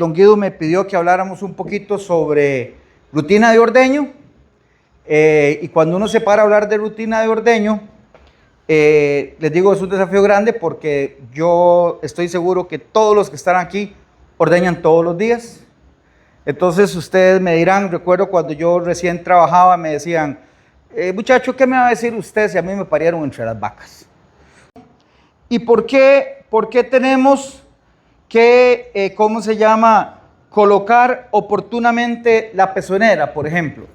Don Guido me pidió que habláramos un poquito sobre rutina de ordeño. Y cuando uno se para a hablar de rutina de ordeño, les digo, es un desafío grande porque yo estoy seguro que todos los que están aquí ordeñan todos los días. Entonces ustedes me dirán, recuerdo cuando yo recién trabajaba, me decían, muchacho, ¿qué me va a decir usted si a mí me parieron entre las vacas? ¿Y por qué tenemos que, ¿cómo se llama?, colocar oportunamente la pezonera, por ejemplo?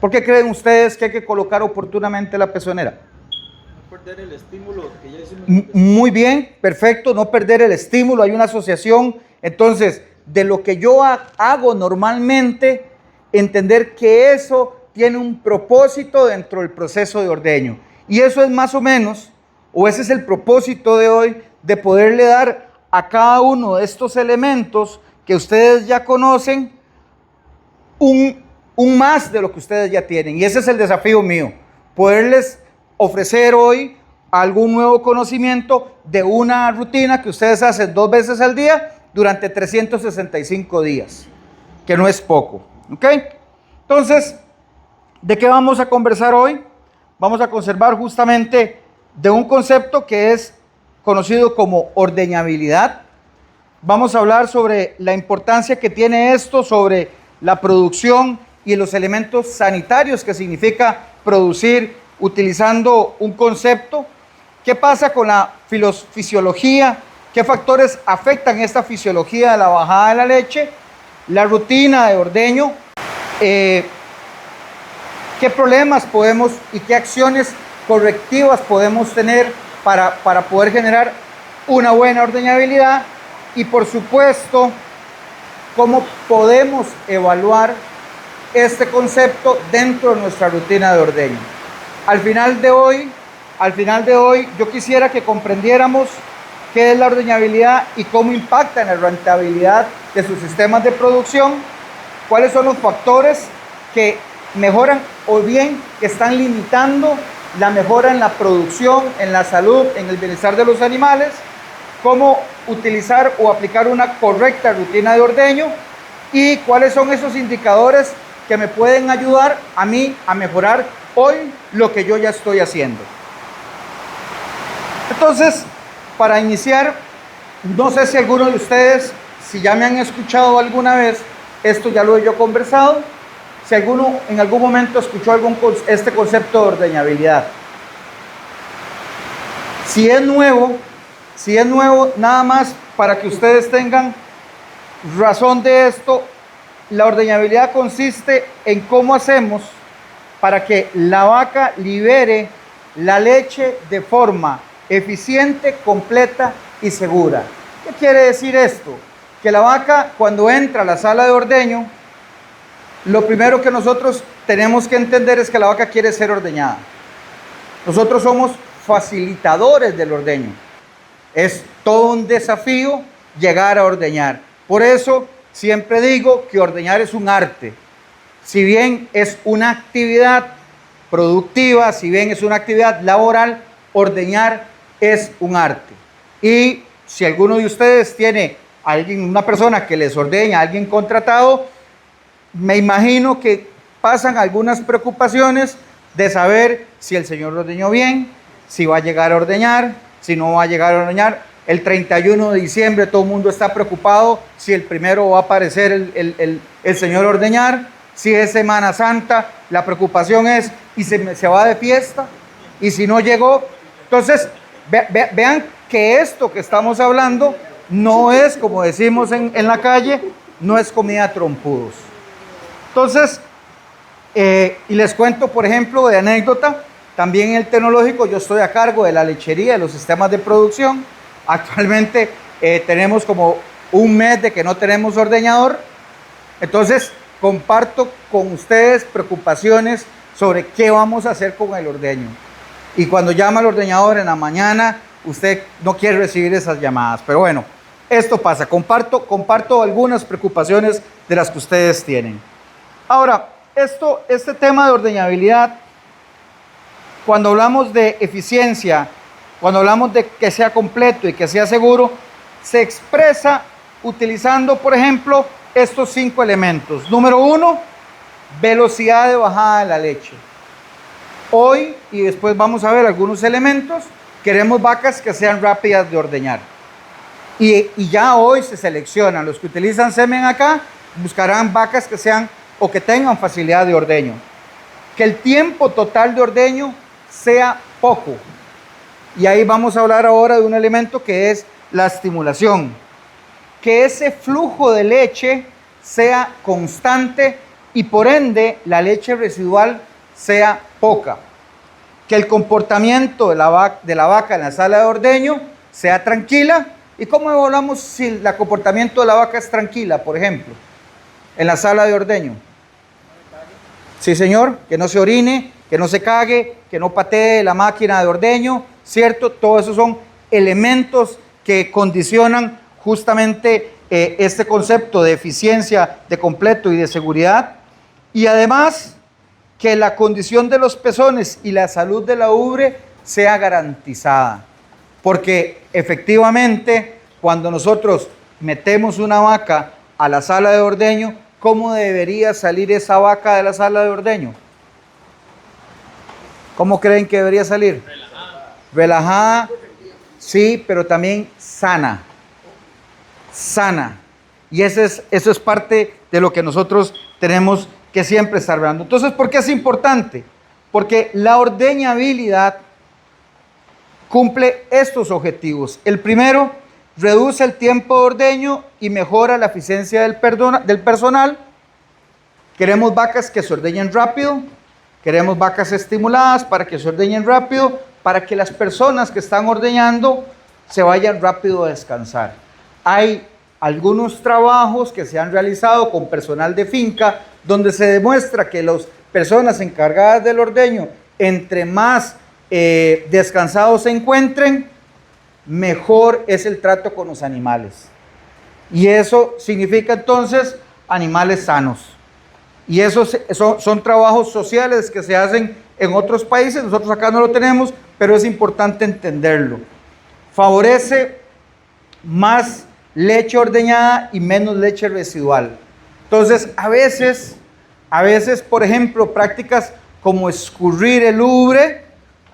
¿Por qué creen ustedes que hay que colocar oportunamente la pezonera? No perder el estímulo que ya hicimos. Muy bien, perfecto, no perder el estímulo, hay una asociación. Entonces, de lo que yo hago normalmente, entender que eso tiene un propósito dentro del proceso de ordeño. Y eso es más o menos, o ese es el propósito de hoy, de poderle dar a cada uno de estos elementos que ustedes ya conocen un más de lo que ustedes ya tienen. Y ese es el desafío mío, poderles ofrecer hoy algún nuevo conocimiento de una rutina que ustedes hacen 2 veces al día durante 365 días, que no es poco, ¿ok? Entonces, ¿de qué vamos a conversar hoy? Vamos a conservar justamente de un concepto que es conocido como ordeñabilidad. Vamos a hablar sobre la importancia que tiene esto sobre la producción y los elementos sanitarios que significa producir utilizando un concepto. ¿Qué pasa con la fisiología? ¿Qué factores afectan esta fisiología de la bajada de la leche? La rutina de ordeño. ¿Qué problemas podemos y qué acciones correctivas podemos tener para poder generar una buena ordeñabilidad? Y por supuesto, cómo podemos evaluar este concepto dentro de nuestra rutina de ordeño. Al final de hoy, yo quisiera que comprendiéramos qué es la ordeñabilidad y cómo impacta en la rentabilidad de sus sistemas de producción, cuáles son los factores que mejoran o bien que están limitando la mejora en la producción, en la salud, en el bienestar de los animales, cómo utilizar o aplicar una correcta rutina de ordeño y cuáles son esos indicadores que me pueden ayudar a mí a mejorar hoy lo que yo ya estoy haciendo. Entonces, para iniciar, no sé si alguno de ustedes, si ya me han escuchado alguna vez, esto ya lo he yo conversado, si alguno en algún momento escuchó este concepto de ordeñabilidad. Si es nuevo, nada más para que ustedes tengan razón de esto, la ordeñabilidad consiste en cómo hacemos para que la vaca libere la leche de forma eficiente, completa y segura. ¿Qué quiere decir esto? Que la vaca, cuando entra a la sala de ordeño, lo primero que nosotros tenemos que entender es que la vaca quiere ser ordeñada. Nosotros somos facilitadores del ordeño. Es todo un desafío llegar a ordeñar. Por eso siempre digo que ordeñar es un arte. Si bien es una actividad productiva, si bien es una actividad laboral, ordeñar es un arte. Y si alguno de ustedes tiene una persona que les ordeña, alguien contratado, me imagino que pasan algunas preocupaciones de saber si el señor ordeñó bien, si va a llegar a ordeñar, si no va a llegar a ordeñar. El 31 de diciembre todo el mundo está preocupado si el 1 va a aparecer el señor ordeñar. Si es Semana Santa, la preocupación es, ¿y se va de fiesta? ¿Y si no llegó? Entonces, vean que esto que estamos hablando no es, como decimos en la calle, no es comida trompudos. Entonces, y les cuento, por ejemplo, de anécdota, también en el tecnológico yo estoy a cargo de la lechería, de los sistemas de producción. Actualmente tenemos como un mes de que no tenemos ordeñador. Entonces, comparto con ustedes preocupaciones sobre qué vamos a hacer con el ordeño. Y cuando llama al ordeñador en la mañana, usted no quiere recibir esas llamadas. Pero bueno, esto pasa. Comparto algunas preocupaciones de las que ustedes tienen. Ahora, este tema de ordeñabilidad, cuando hablamos de eficiencia, cuando hablamos de que sea completo y que sea seguro, se expresa utilizando, por ejemplo, estos 5 elementos. Número 1, velocidad de bajada de la leche. Hoy, y después vamos a ver algunos elementos, queremos vacas que sean rápidas de ordeñar. Y ya hoy se seleccionan. Los que utilizan semen acá buscarán vacas que sean o que tengan facilidad de ordeño. Que el tiempo total de ordeño sea poco. Y ahí vamos a hablar ahora de un elemento que es la estimulación. Que ese flujo de leche sea constante y por ende la leche residual sea poca. Que el comportamiento de la vaca en la sala de ordeño sea tranquila. ¿Y cómo evaluamos si el comportamiento de la vaca es tranquila, por ejemplo, en la sala de ordeño? Sí, señor, que no se orine, que no se cague, que no patee la máquina de ordeño, ¿cierto? Todos esos son elementos que condicionan justamente este concepto de eficiencia de completo y de seguridad. Y además, que la condición de los pezones y la salud de la ubre sea garantizada. Porque efectivamente, cuando nosotros metemos una vaca a la sala de ordeño, ¿cómo debería salir esa vaca de la sala de ordeño? ¿Cómo creen que debería salir? Relajada, sí, pero también sana. Sana. Y eso es parte de lo que nosotros tenemos que siempre estar hablando. Entonces, ¿por qué es importante? Porque la ordeñabilidad cumple estos objetivos. El primero, reduce el tiempo de ordeño y mejora la eficiencia del personal. Queremos vacas que se ordeñen rápido, queremos vacas estimuladas para que se ordeñen rápido, para que las personas que están ordeñando se vayan rápido a descansar. Hay algunos trabajos que se han realizado con personal de finca donde se demuestra que las personas encargadas del ordeño, entre más descansados se encuentren, mejor es el trato con los animales. Y eso significa entonces animales sanos. Y esos son trabajos sociales que se hacen en otros países, nosotros acá no lo tenemos, pero es importante entenderlo. Favorece más leche ordeñada y menos leche residual. Entonces, a veces, por ejemplo, prácticas como escurrir el ubre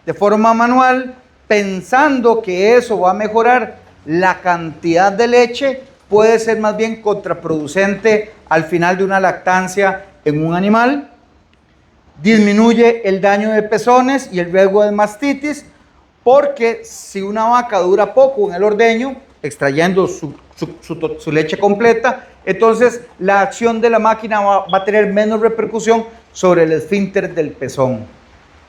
de forma manual, pensando que eso va a mejorar la cantidad de leche, puede ser más bien contraproducente al final de una lactancia en un animal. Disminuye el daño de pezones y el riesgo de mastitis, porque si una vaca dura poco en el ordeño, extrayendo su leche completa, entonces la acción de la máquina va a tener menos repercusión sobre el esfínter del pezón.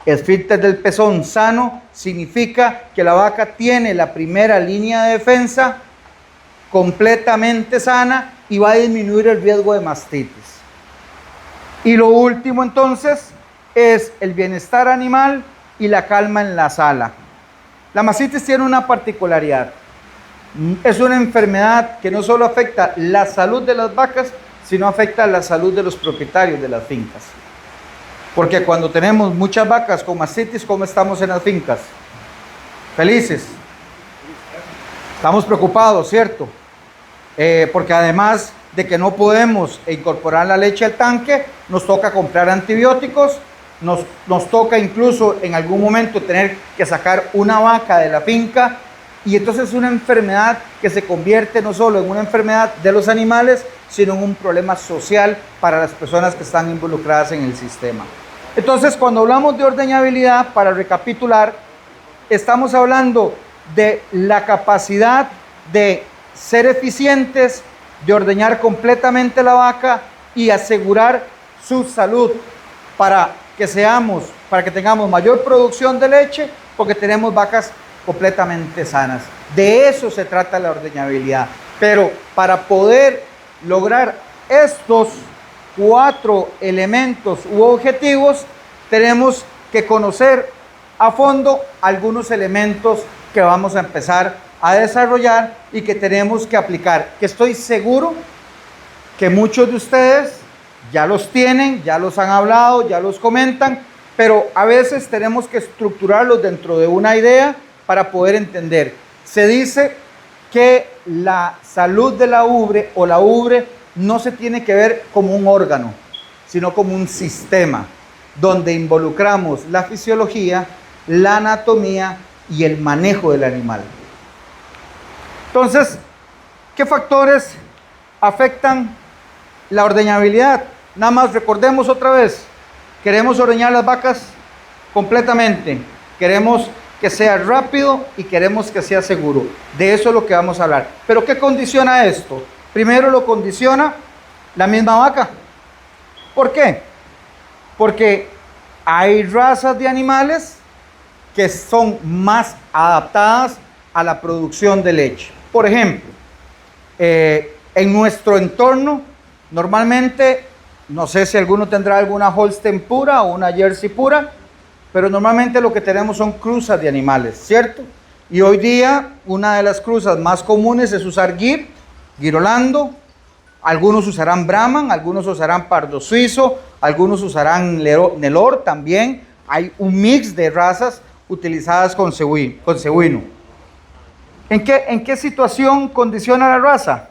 El esfínter del pezón sano significa que la vaca tiene la primera línea de defensa completamente sana y va a disminuir el riesgo de mastitis. Y lo último entonces es el bienestar animal y la calma en la sala. La mastitis tiene una particularidad. Es una enfermedad que no solo afecta la salud de las vacas, sino afecta la salud de los propietarios de las fincas. Porque cuando tenemos muchas vacas con mastitis, ¿cómo estamos en las fincas? Felices. Estamos preocupados, ¿cierto? Porque además de que no podemos incorporar la leche al tanque, nos toca comprar antibióticos, nos toca incluso en algún momento tener que sacar una vaca de la finca, y entonces es una enfermedad que se convierte no solo en una enfermedad de los animales, sino en un problema social para las personas que están involucradas en el sistema. Entonces, cuando hablamos de ordeñabilidad, para recapitular, estamos hablando de la capacidad de ser eficientes, de ordeñar completamente la vaca y asegurar su salud para que tengamos mayor producción de leche, porque tenemos vacas completamente sanas. De eso se trata la ordeñabilidad. Pero para poder lograr estos 4 elementos u objetivos, tenemos que conocer a fondo algunos elementos que vamos a empezar a desarrollar y que tenemos que aplicar, que estoy seguro que muchos de ustedes ya los tienen, ya los han hablado, ya los comentan, pero a veces tenemos que estructurarlos dentro de una idea para poder entender. Se dice que la salud de la ubre o la ubre no se tiene que ver como un órgano, sino como un sistema donde involucramos la fisiología, la anatomía y el manejo del animal. Entonces, ¿qué factores afectan la ordeñabilidad? Nada más recordemos otra vez, queremos ordeñar las vacas completamente, queremos que sea rápido y queremos que sea seguro. De eso es lo que vamos a hablar. Pero ¿qué condiciona esto? Primero lo condiciona la misma vaca. ¿Por qué? Porque hay razas de animales que son más adaptadas a la producción de leche. Por ejemplo, en nuestro entorno, normalmente, no sé si alguno tendrá alguna Holstein pura o una Jersey pura, pero normalmente lo que tenemos son cruzas de animales, ¿cierto? Y hoy día una de las cruzas más comunes es usar Gir, Girolando, algunos usarán Brahman, algunos usarán Pardo Suizo, algunos usarán Nelore también. Hay un mix de razas utilizadas con cebuino. ¿En qué situación condiciona la raza?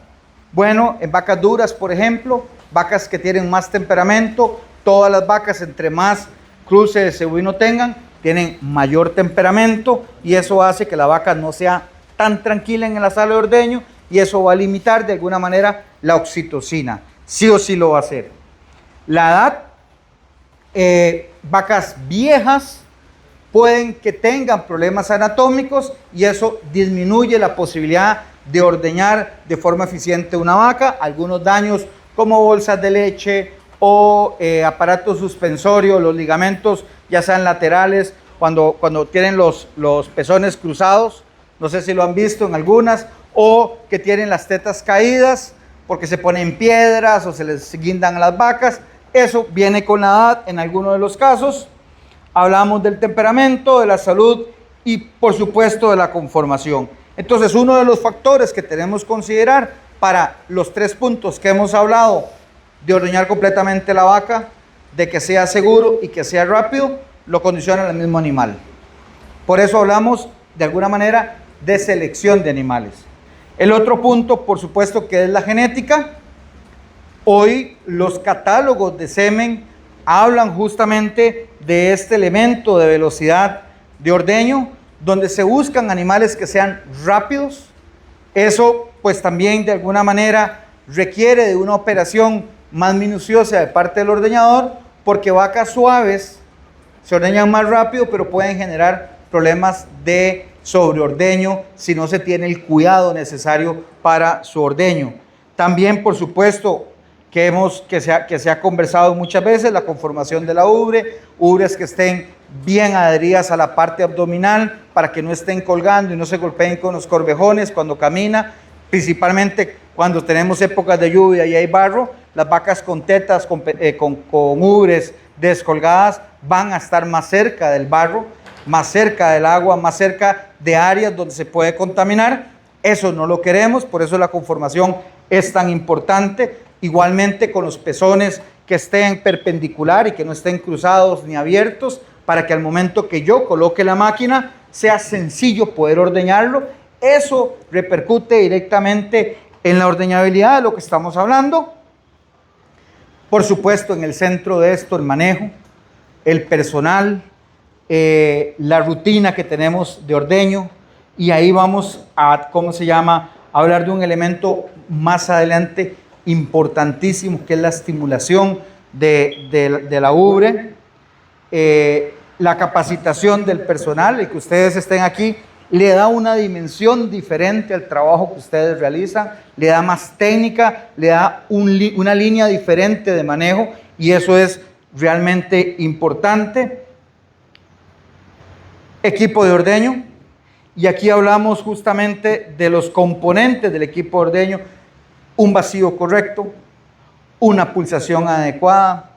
Bueno, en vacas duras, por ejemplo, vacas que tienen más temperamento, todas las vacas entre más cruce de cebuino tengan, tienen mayor temperamento y eso hace que la vaca no sea tan tranquila en la sala de ordeño y eso va a limitar de alguna manera la oxitocina. Sí o sí lo va a hacer. La edad, vacas viejas pueden que tengan problemas anatómicos y eso disminuye la posibilidad de ordeñar de forma eficiente una vaca. Algunos daños como bolsas de leche o aparatos suspensorios, los ligamentos ya sean laterales, cuando tienen los pezones cruzados, no sé si lo han visto en algunas, o que tienen las tetas caídas porque se ponen piedras o se les guindan las vacas. Eso viene con la edad en algunos de los casos. Hablamos del temperamento, de la salud y por supuesto de la conformación. Entonces, uno de los factores que tenemos que considerar para los 3 puntos que hemos hablado, de ordeñar completamente la vaca, de que sea seguro y que sea rápido, lo condiciona el mismo animal. Por eso hablamos de alguna manera de selección de animales. El otro punto, por supuesto, que es la genética. Hoy los catálogos de semen hablan justamente de este elemento de velocidad de ordeño, donde se buscan animales que sean rápidos. Eso pues también de alguna manera requiere de una operación más minuciosa de parte del ordeñador, porque vacas suaves se ordeñan más rápido, pero pueden generar problemas de sobreordeño si no se tiene el cuidado necesario para su ordeño. También, por supuesto, que se ha conversado muchas veces, la conformación de la ubre, ubres que estén bien adheridas a la parte abdominal para que no estén colgando y no se golpeen con los corvejones cuando camina, principalmente cuando tenemos épocas de lluvia y hay barro. Las vacas con tetas, con ubres descolgadas van a estar más cerca del barro, más cerca del agua, más cerca de áreas donde se puede contaminar. Eso no lo queremos, por eso la conformación es tan importante. Igualmente con los pezones que estén perpendicular y que no estén cruzados ni abiertos, para que al momento que yo coloque la máquina sea sencillo poder ordeñarlo. Eso repercute directamente en la ordeñabilidad de lo que estamos hablando. Por supuesto, en el centro de esto, el manejo, el personal, la rutina que tenemos de ordeño, y ahí vamos a, hablar de un elemento más adelante importantísimo, que es la estimulación de la ubre, la capacitación del personal, y que ustedes estén aquí le da una dimensión diferente al trabajo que ustedes realizan, le da más técnica, le da una línea diferente de manejo, y eso es realmente importante. Equipo de ordeño, y aquí hablamos justamente de los componentes del equipo de ordeño: un vacío correcto, una pulsación adecuada,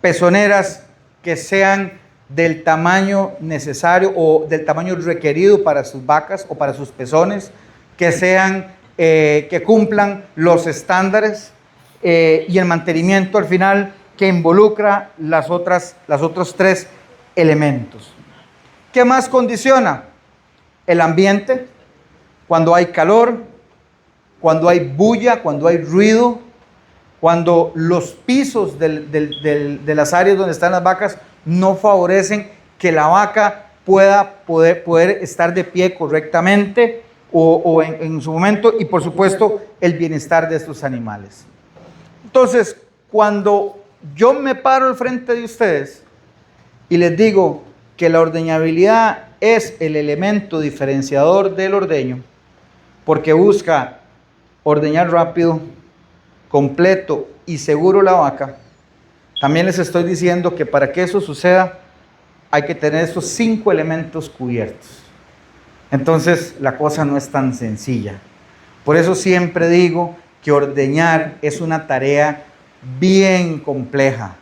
pezoneras que sean del tamaño necesario o del tamaño requerido para sus vacas o para sus pezones, que sean, que cumplan los estándares, y el mantenimiento al final que involucra los otros 3 elementos. ¿Qué más condiciona? El ambiente, cuando hay calor, cuando hay bulla, cuando hay ruido, cuando los pisos de las áreas donde están las vacas no favorecen que la vaca pueda poder estar de pie correctamente o en su momento, y por supuesto el bienestar de estos animales. Entonces, cuando yo me paro al frente de ustedes y les digo que la ordeñabilidad es el elemento diferenciador del ordeño, porque busca ordeñar rápido, completo y seguro la vaca, también les estoy diciendo que para que eso suceda hay que tener esos 5 elementos cubiertos. Entonces la cosa no es tan sencilla. Por eso siempre digo que ordeñar es una tarea bien compleja.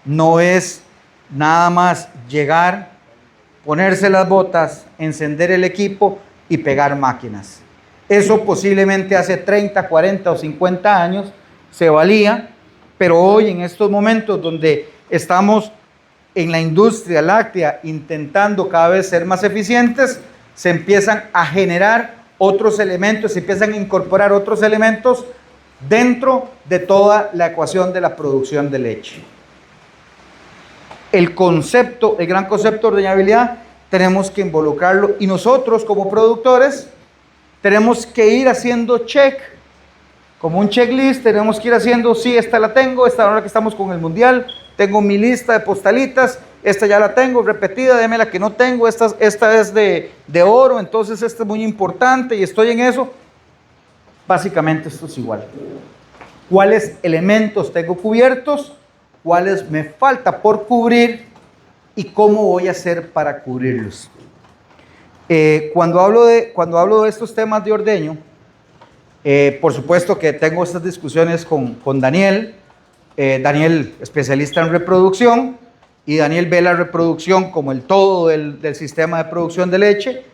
No es nada más llegar, ponerse las botas, encender el equipo y pegar máquinas. Eso posiblemente hace 30, 40 o 50 años se valía, pero hoy en estos momentos donde estamos en la industria láctea intentando cada vez ser más eficientes, se empiezan a generar otros elementos, se empiezan a incorporar otros elementos dentro de toda la ecuación de la producción de leche. El concepto, el gran concepto de ordeñabilidad, tenemos que involucrarlo y nosotros como productores tenemos que ir haciendo check, como un checklist, tenemos que ir haciendo, sí, esta la tengo, esta ahora que estamos con el mundial, tengo mi lista de postalitas, esta ya la tengo repetida, déme la que no tengo, esta es de oro, entonces esta es muy importante y estoy en eso. Básicamente esto es igual. ¿Cuáles elementos tengo cubiertos? ¿Cuáles me falta por cubrir? ¿Y cómo voy a hacer para cubrirlos? Cuando hablo de estos temas de ordeño, por supuesto que tengo estas discusiones con Daniel. Daniel, especialista en reproducción, y Daniel ve la reproducción como el todo del sistema de producción de leche.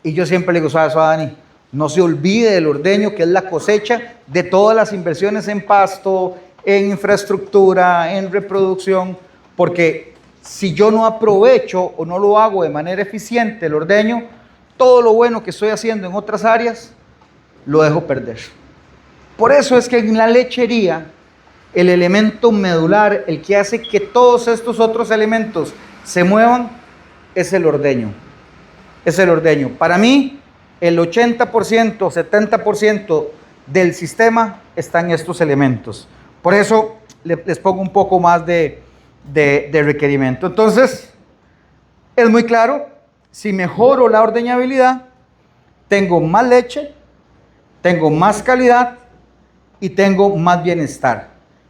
Y yo siempre le digo, ¿sabes, Dani? No se olvide del ordeño, que es la cosecha de todas las inversiones en pasto, en infraestructura, en reproducción, porque si yo no aprovecho o no lo hago de manera eficiente el ordeño, todo lo bueno que estoy haciendo en otras áreas, lo dejo perder. Por eso es que en la lechería, el elemento medular, el que hace que todos estos otros elementos se muevan, es el ordeño. Es el ordeño. Para mí, el 80%, 70% del sistema está en estos elementos. Por eso les pongo un poco más de requerimiento. Entonces, es muy claro, si mejoro la ordeñabilidad, tengo más leche, tengo más calidad y tengo más bienestar.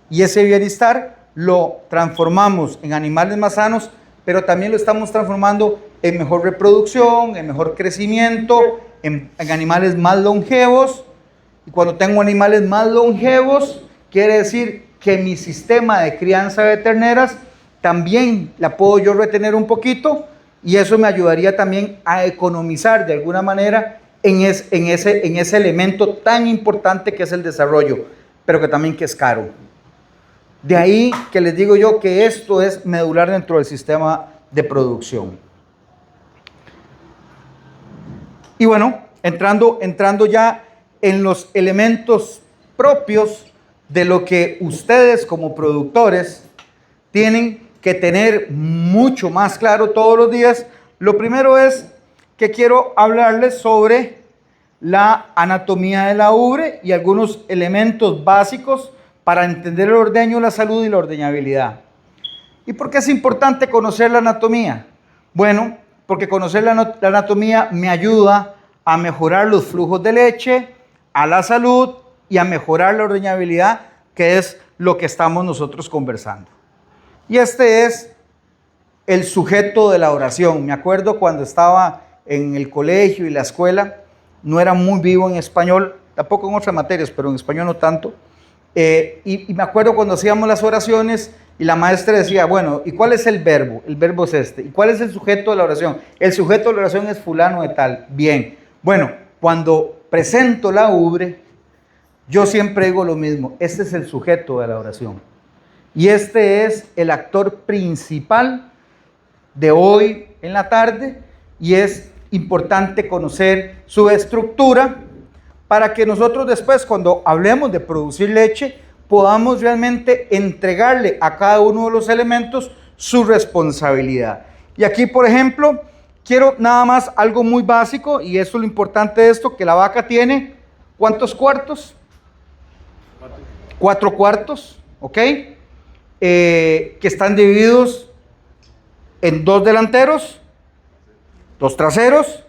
Y ese bienestar lo transformamos en animales más sanos, pero también lo estamos transformando en mejor reproducción, en mejor crecimiento, en animales más longevos. Y cuando tengo animales más longevos, quiere decir que mi sistema de crianza de terneras también la puedo yo retener un poquito, y eso me ayudaría también a economizar de alguna manera en ese elemento tan importante que es el desarrollo, pero que también que es caro. De ahí que les digo yo que esto es medular dentro del sistema de producción. Y bueno, entrando ya en los elementos propios de lo que ustedes como productores tienen que tener mucho más claro todos los días. Lo primero es que quiero hablarles sobre la anatomía de la ubre y algunos elementos básicos para entender el ordeño, la salud y la ordeñabilidad. ¿Y por qué es importante conocer la anatomía? Bueno, porque conocer la anatomía me ayuda a mejorar los flujos de leche, a la salud y a mejorar la ordeñabilidad, que es lo que estamos nosotros conversando. Y este es el sujeto de la oración. Me acuerdo cuando estaba en el colegio y la escuela, no era muy vivo en español, tampoco en otras materias, pero en español no tanto. Y me acuerdo cuando hacíamos las oraciones y la maestra decía, bueno, ¿y cuál es el verbo? El verbo es este. ¿Y cuál es el sujeto de la oración? El sujeto de la oración es fulano de tal. Bien. Bueno, cuando presento la ubre, yo siempre digo lo mismo. Este es el sujeto de la oración. Y este es el actor principal de hoy en la tarde, y es importante conocer su estructura para que nosotros después, cuando hablemos de producir leche, podamos realmente entregarle a cada uno de los elementos su responsabilidad. Y aquí, por ejemplo, quiero nada más algo muy básico, y eso es lo importante de esto, que la vaca tiene, ¿cuántos cuartos? 4 cuartos, ¿ok? Que están divididos en 2 delanteros, 2 traseros,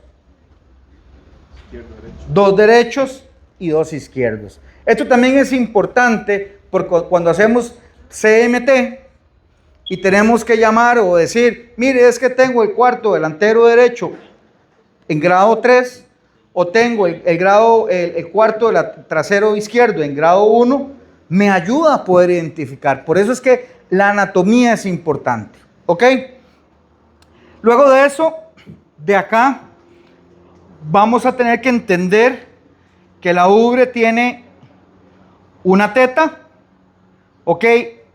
2 derechos y 2 izquierdos. Esto también es importante porque cuando hacemos CMT y tenemos que llamar o decir, mire, es que tengo el cuarto delantero derecho en grado 3 o tengo el cuarto trasero izquierdo en grado 1, me ayuda a poder identificar. Por eso es que la anatomía es importante, ¿ok? Luego de eso, de acá, vamos a tener que entender que la ubre tiene una teta, ¿ok?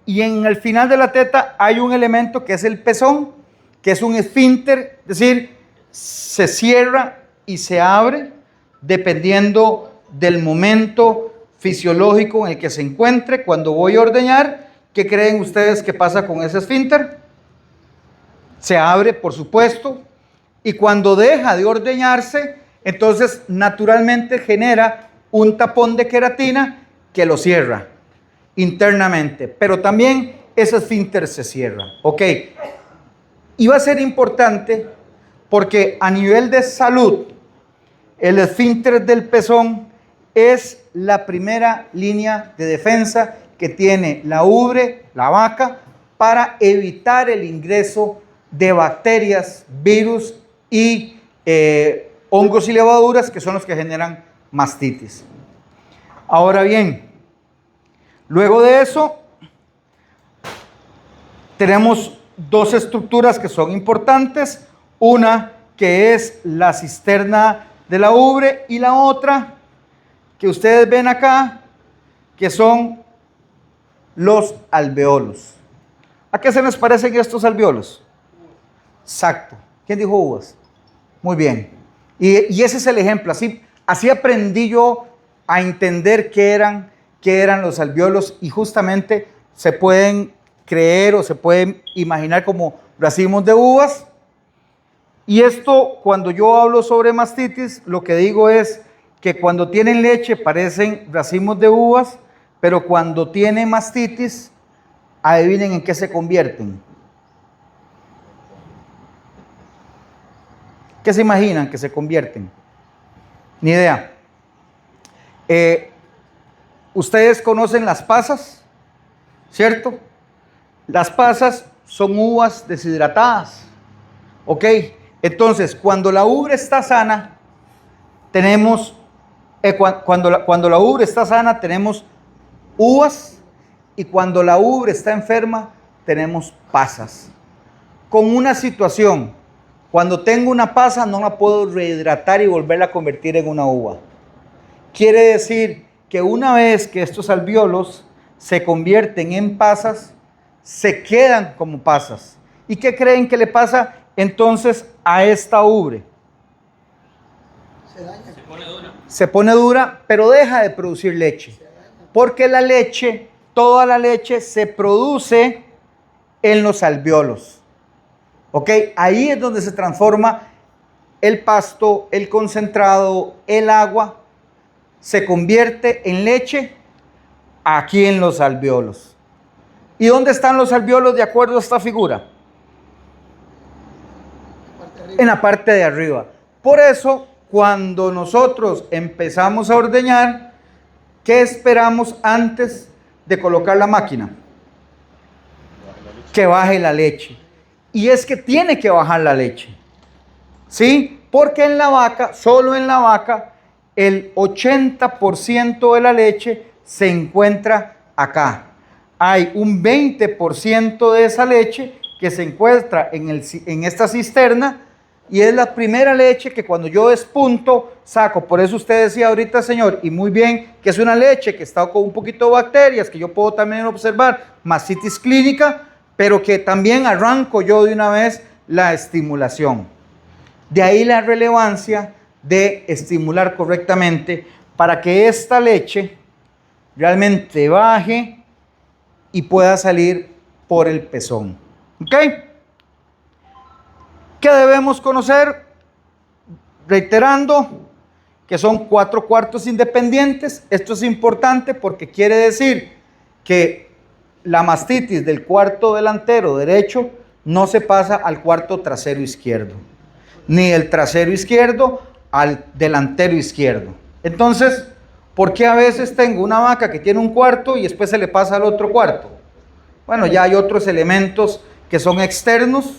Y en el final de la teta hay un elemento que es el pezón, que es un esfínter, es decir, se cierra y se abre dependiendo del momento fisiológico en el que se encuentre. Cuando voy a ordeñar, ¿qué creen ustedes que pasa con ese esfínter? Se abre, por supuesto, y cuando deja de ordeñarse, entonces naturalmente genera un tapón de queratina que lo cierra internamente, pero también ese esfínter se cierra, ¿ok? Y va a ser importante porque a nivel de salud, el esfínter del pezón es la primera línea de defensa que tiene la ubre, la vaca, para evitar el ingreso de bacterias, virus y hongos y levaduras, que son los que generan mastitis. Ahora bien, luego de eso, tenemos 2 estructuras que son importantes. Una que es la cisterna de la ubre y la otra que ustedes ven acá, que son los alveolos. ¿A qué se nos parecen estos alveolos? Exacto. ¿Quién dijo uvas? Muy bien. Y ese es el ejemplo. Así aprendí yo a entender qué eran los alveolos, y justamente se pueden creer o se pueden imaginar como racimos de uvas. Y esto, cuando yo hablo sobre mastitis, lo que digo es que cuando tienen leche parecen racimos de uvas, pero cuando tienen mastitis, adivinen en qué se convierten. ¿Qué se imaginan que se convierten? Ni idea. Ustedes conocen las pasas, ¿cierto? Las pasas son uvas deshidratadas, ¿ok? Entonces, cuando la ubre está sana, tenemos, cuando la ubre está sana, tenemos uvas, y cuando la ubre está enferma, tenemos pasas. Con una situación, cuando tengo una pasa, no la puedo rehidratar y volverla a convertir en una uva. Quiere decir que una vez que estos alveolos se convierten en pasas, se quedan como pasas. ¿Y qué creen que le pasa entonces a esta ubre? Se pone dura, pero deja de producir leche. Porque la leche, toda la leche se produce en los alveolos. ¿Ok? Ahí es donde se transforma el pasto, el concentrado, el agua, se convierte en leche aquí en los alveolos. ¿Y dónde están los alveolos de acuerdo a esta figura? En la parte de arriba. Por eso, cuando nosotros empezamos a ordeñar, ¿qué esperamos antes de colocar la máquina? Que baje la leche. Y es que tiene que bajar la leche, ¿sí? Porque en la vaca, solo en la vaca, el 80% de la leche se encuentra acá. Hay un 20% de esa leche que se encuentra en esta cisterna, y es la primera leche que cuando yo despunto, saco. Por eso usted decía ahorita, señor, y muy bien, que es una leche que está con un poquito de bacterias, que yo puedo también observar, mastitis clínica, pero que también arranco yo de una vez la estimulación. De ahí la relevancia de estimular correctamente para que esta leche realmente baje y pueda salir por el pezón. ¿Ok? ¿Qué debemos conocer? Reiterando que son 4 cuartos independientes. Esto es importante porque quiere decir que la mastitis del cuarto delantero derecho no se pasa al cuarto trasero izquierdo, ni del trasero izquierdo al delantero izquierdo. Entonces, ¿por qué a veces tengo una vaca que tiene un cuarto y después se le pasa al otro cuarto? Bueno, ya hay otros elementos que son externos,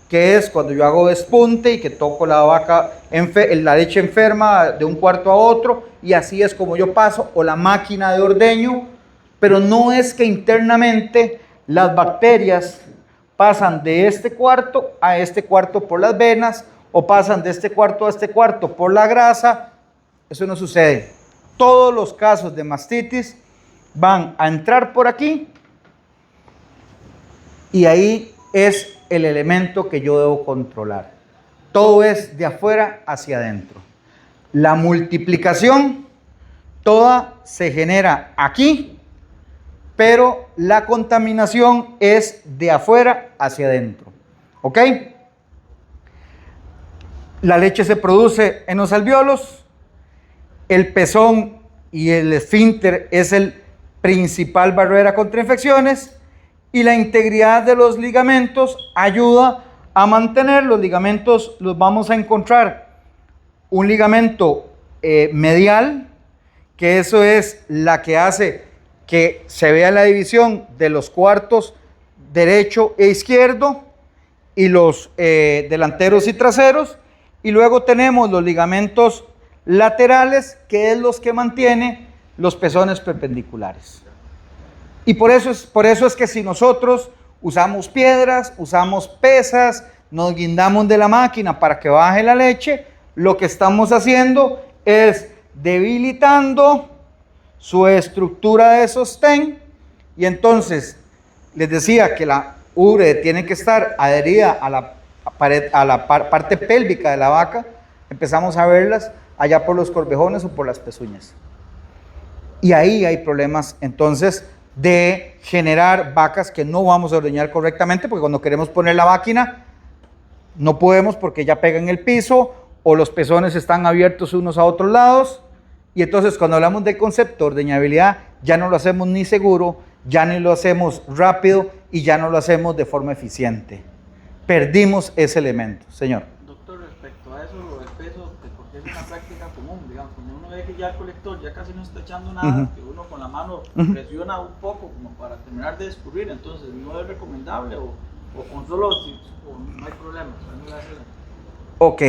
que es cuando yo hago despunte y que toco la vaca, la leche enferma de un cuarto a otro, y así es como yo paso, o la máquina de ordeño, pero no es que internamente las bacterias pasan de este cuarto a este cuarto por las venas, o pasan de este cuarto a este cuarto por la grasa. Eso no sucede. Todos los casos de mastitis van a entrar por aquí, y ahí es el elemento que yo debo controlar. Todo es de afuera hacia adentro. La multiplicación toda se genera aquí, pero la contaminación es de afuera hacia adentro. ¿Ok? La leche se produce en los alvéolos. El pezón y el esfínter es el principal barrera contra infecciones. Y la integridad de los ligamentos ayuda a mantener. Los ligamentos los vamos a encontrar un ligamento medial, que eso es la que hace que se vea la división de los cuartos derecho e izquierdo y los delanteros y traseros. Y luego tenemos los ligamentos laterales, que es los que mantiene los pezones perpendiculares. Y por eso es que si nosotros usamos piedras, usamos pesas, nos guindamos de la máquina para que baje la leche, lo que estamos haciendo es debilitando su estructura de sostén. Y entonces les decía que la ubre tiene que estar adherida a la pared, a la parte pélvica de la vaca. Empezamos a verlas allá por los corvejones o por las pezuñas. Y ahí hay problemas entonces de generar vacas que no vamos a ordeñar correctamente, porque cuando queremos poner la máquina no podemos porque ya pega en el piso o los pezones están abiertos unos a otros lados. Y entonces cuando hablamos del concepto de ordeñabilidad, ya no lo hacemos ni seguro, ya ni lo hacemos rápido y ya no lo hacemos de forma eficiente. Perdimos ese elemento, señor. Doctor, respecto a eso, lo del peso, porque es una práctica común, digamos, cuando uno ve que ya el colector ya casi no está echando nada, que uno con la mano presiona un poco como para terminar de escurrir, entonces no es recomendable o con solo si no hay problema. Ok,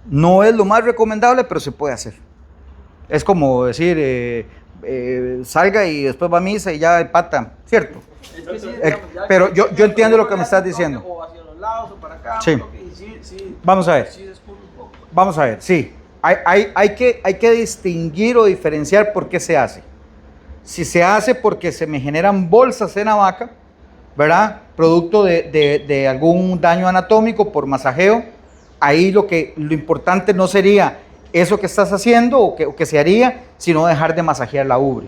no es lo más recomendable, pero se puede hacer. Es como decir, salga y después va a misa y ya empata, ¿cierto? Es que sí, digamos, pero yo entiendo lo que me estás diciendo. O hacia los lados o para acá. Sí. Sí, Vamos a ver. Sí, se escurre un poco. Vamos a ver, sí. Hay que distinguir o diferenciar por qué se hace. Si se hace porque se me generan bolsas en la vaca, ¿verdad? Producto de algún daño anatómico por masajeo, ahí lo importante no sería eso que estás haciendo o que se haría, sino dejar de masajear la ubre.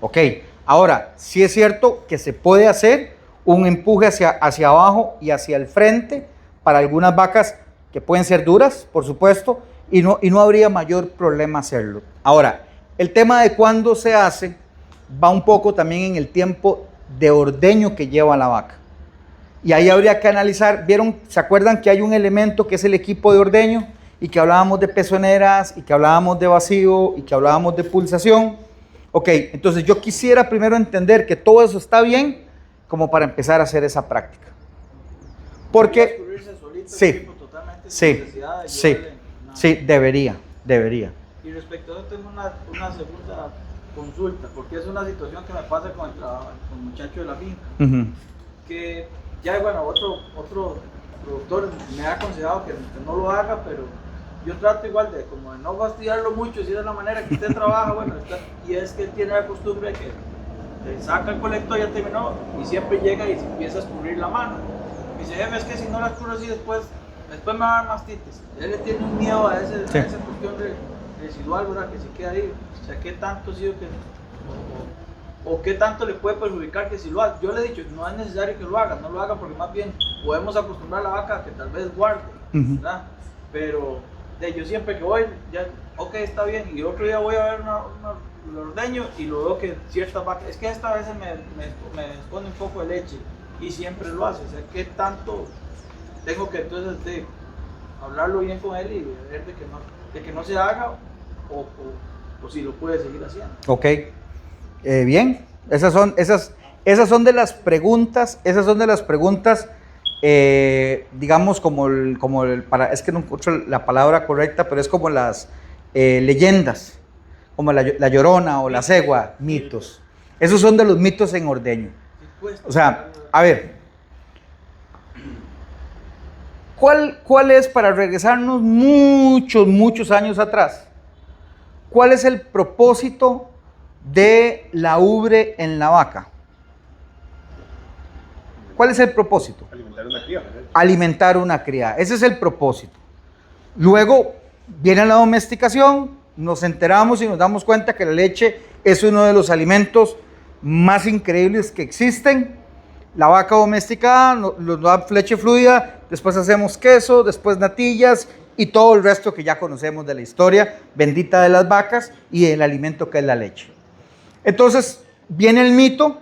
Ok, ahora, sí es cierto que se puede hacer un empuje hacia abajo y hacia el frente para algunas vacas que pueden ser duras, por supuesto, y no habría mayor problema hacerlo. Ahora, el tema de cuándo se hace va un poco también en el tiempo de ordeño que lleva la vaca. Y ahí habría que analizar, ¿vieron? ¿Se acuerdan que hay un elemento que es el equipo de ordeño? Y que hablábamos de pezoneras, y que hablábamos de vacío, y que hablábamos de pulsación. Ok, entonces yo quisiera primero entender que todo eso está bien, como para empezar a hacer esa práctica. Porque, sí, debería. Y respecto a eso tengo una segunda consulta, porque es una situación que me pasa con el muchacho de la finca, que ya, bueno, otro productor me ha aconsejado que no lo haga, pero yo trato igual de no fastidiarlo mucho, si de la manera que usted trabaja, bueno, y es que él tiene la costumbre de que saca el colector, ya terminó, y siempre llega y se empieza a escurrir la mano. Y dice, jefe, es que si no la escurro así después me va a dar mastitis. Él le tiene un miedo a esa cuestión de residual, ¿verdad? Que se queda ahí. O sea, ¿qué tanto sí o qué tanto le puede perjudicar que si lo haga? Yo le he dicho, no es necesario que lo haga, no lo haga porque más bien podemos acostumbrar a la vaca a que tal vez guarde, ¿verdad? Pero yo siempre que voy, ya, ok, está bien, y otro día voy a ver un ordeño y lo veo que ciertas vacas, es que esta vez me esconde un poco de leche y siempre lo hace, o sea, ¿qué tanto tengo que entonces hablarlo bien con él y ver de que no se haga o si lo puede seguir haciendo? Ok, bien, esas son de las preguntas, digamos es que no encuentro la palabra correcta, pero es como las leyendas, como la Llorona o la Cegua, mitos. Esos son de los mitos en ordeño. O sea, a ver, ¿cuál es, para regresarnos muchos años atrás, cuál es el propósito de la ubre en la vaca? ¿Cuál es el propósito? Alimentar una cría. Alimentar una cría. Ese es el propósito. Luego viene la domesticación, nos enteramos y nos damos cuenta que la leche es uno de los alimentos más increíbles que existen. La vaca domesticada nos da leche fluida, después hacemos queso, después natillas y todo el resto que ya conocemos de la historia bendita de las vacas y del alimento que es la leche. Entonces viene el mito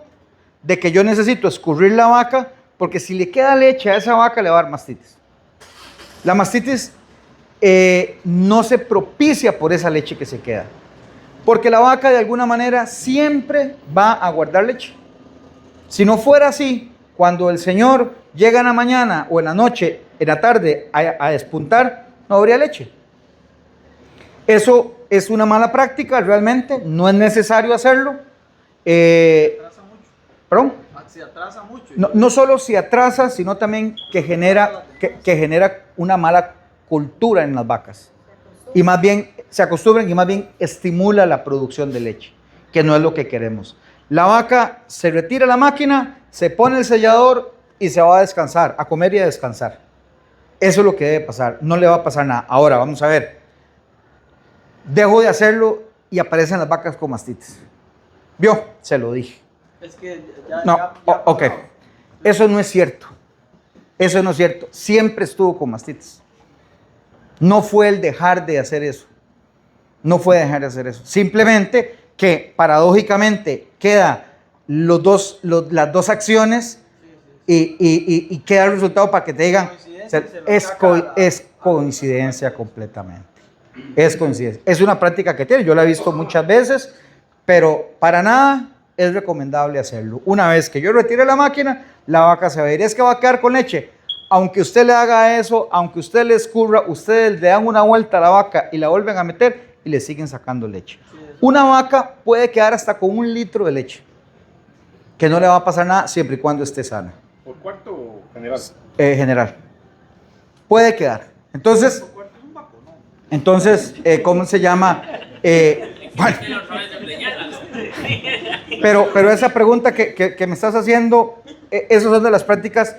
de que yo necesito escurrir la vaca porque si le queda leche a esa vaca le va a dar mastitis. La mastitis no se propicia por esa leche que se queda, porque la vaca de alguna manera siempre va a guardar leche. Si no fuera así, cuando el señor llega en la mañana o en la noche, en la tarde a despuntar, no habría leche. Eso es una mala práctica, realmente, no es necesario hacerlo. Se atrasa mucho. ¿Perdón? Se atrasa mucho. No solo se atrasa, sino también que genera una mala cultura en las vacas. Y más bien se acostumbran y más bien estimula la producción de leche, que no es lo que queremos. La vaca se retira la máquina, se pone el sellador y se va a descansar, a comer y a descansar. Eso es lo que debe pasar, no le va a pasar nada. Ahora, vamos a ver. Dejo de hacerlo y aparecen las vacas con mastitis. ¿Vio? Se lo dije. Es que ok. Eso no es cierto. Eso no es cierto. Siempre estuvo con mastitis. No fue el dejar de hacer eso. No fue dejar de hacer eso. Simplemente que paradójicamente queda las dos acciones y queda el resultado para que te digan, es coincidencia completamente. Es coincidencia. Es una práctica que tiene, yo la he visto muchas veces, pero para nada es recomendable hacerlo. Una vez que yo retire la máquina, la vaca se va a ir. Es que va a quedar con leche. Aunque usted le haga eso, aunque usted le escurra, ustedes le dan una vuelta a la vaca y la vuelven a meter y le siguen sacando leche. Una vaca puede quedar hasta con 1 litro de leche, que no le va a pasar nada siempre y cuando esté sana. ¿Por cuarto o general? General. Puede quedar. Entonces, ¿cómo se llama? Bueno. Pero esa pregunta que me estás haciendo, esas son de las prácticas,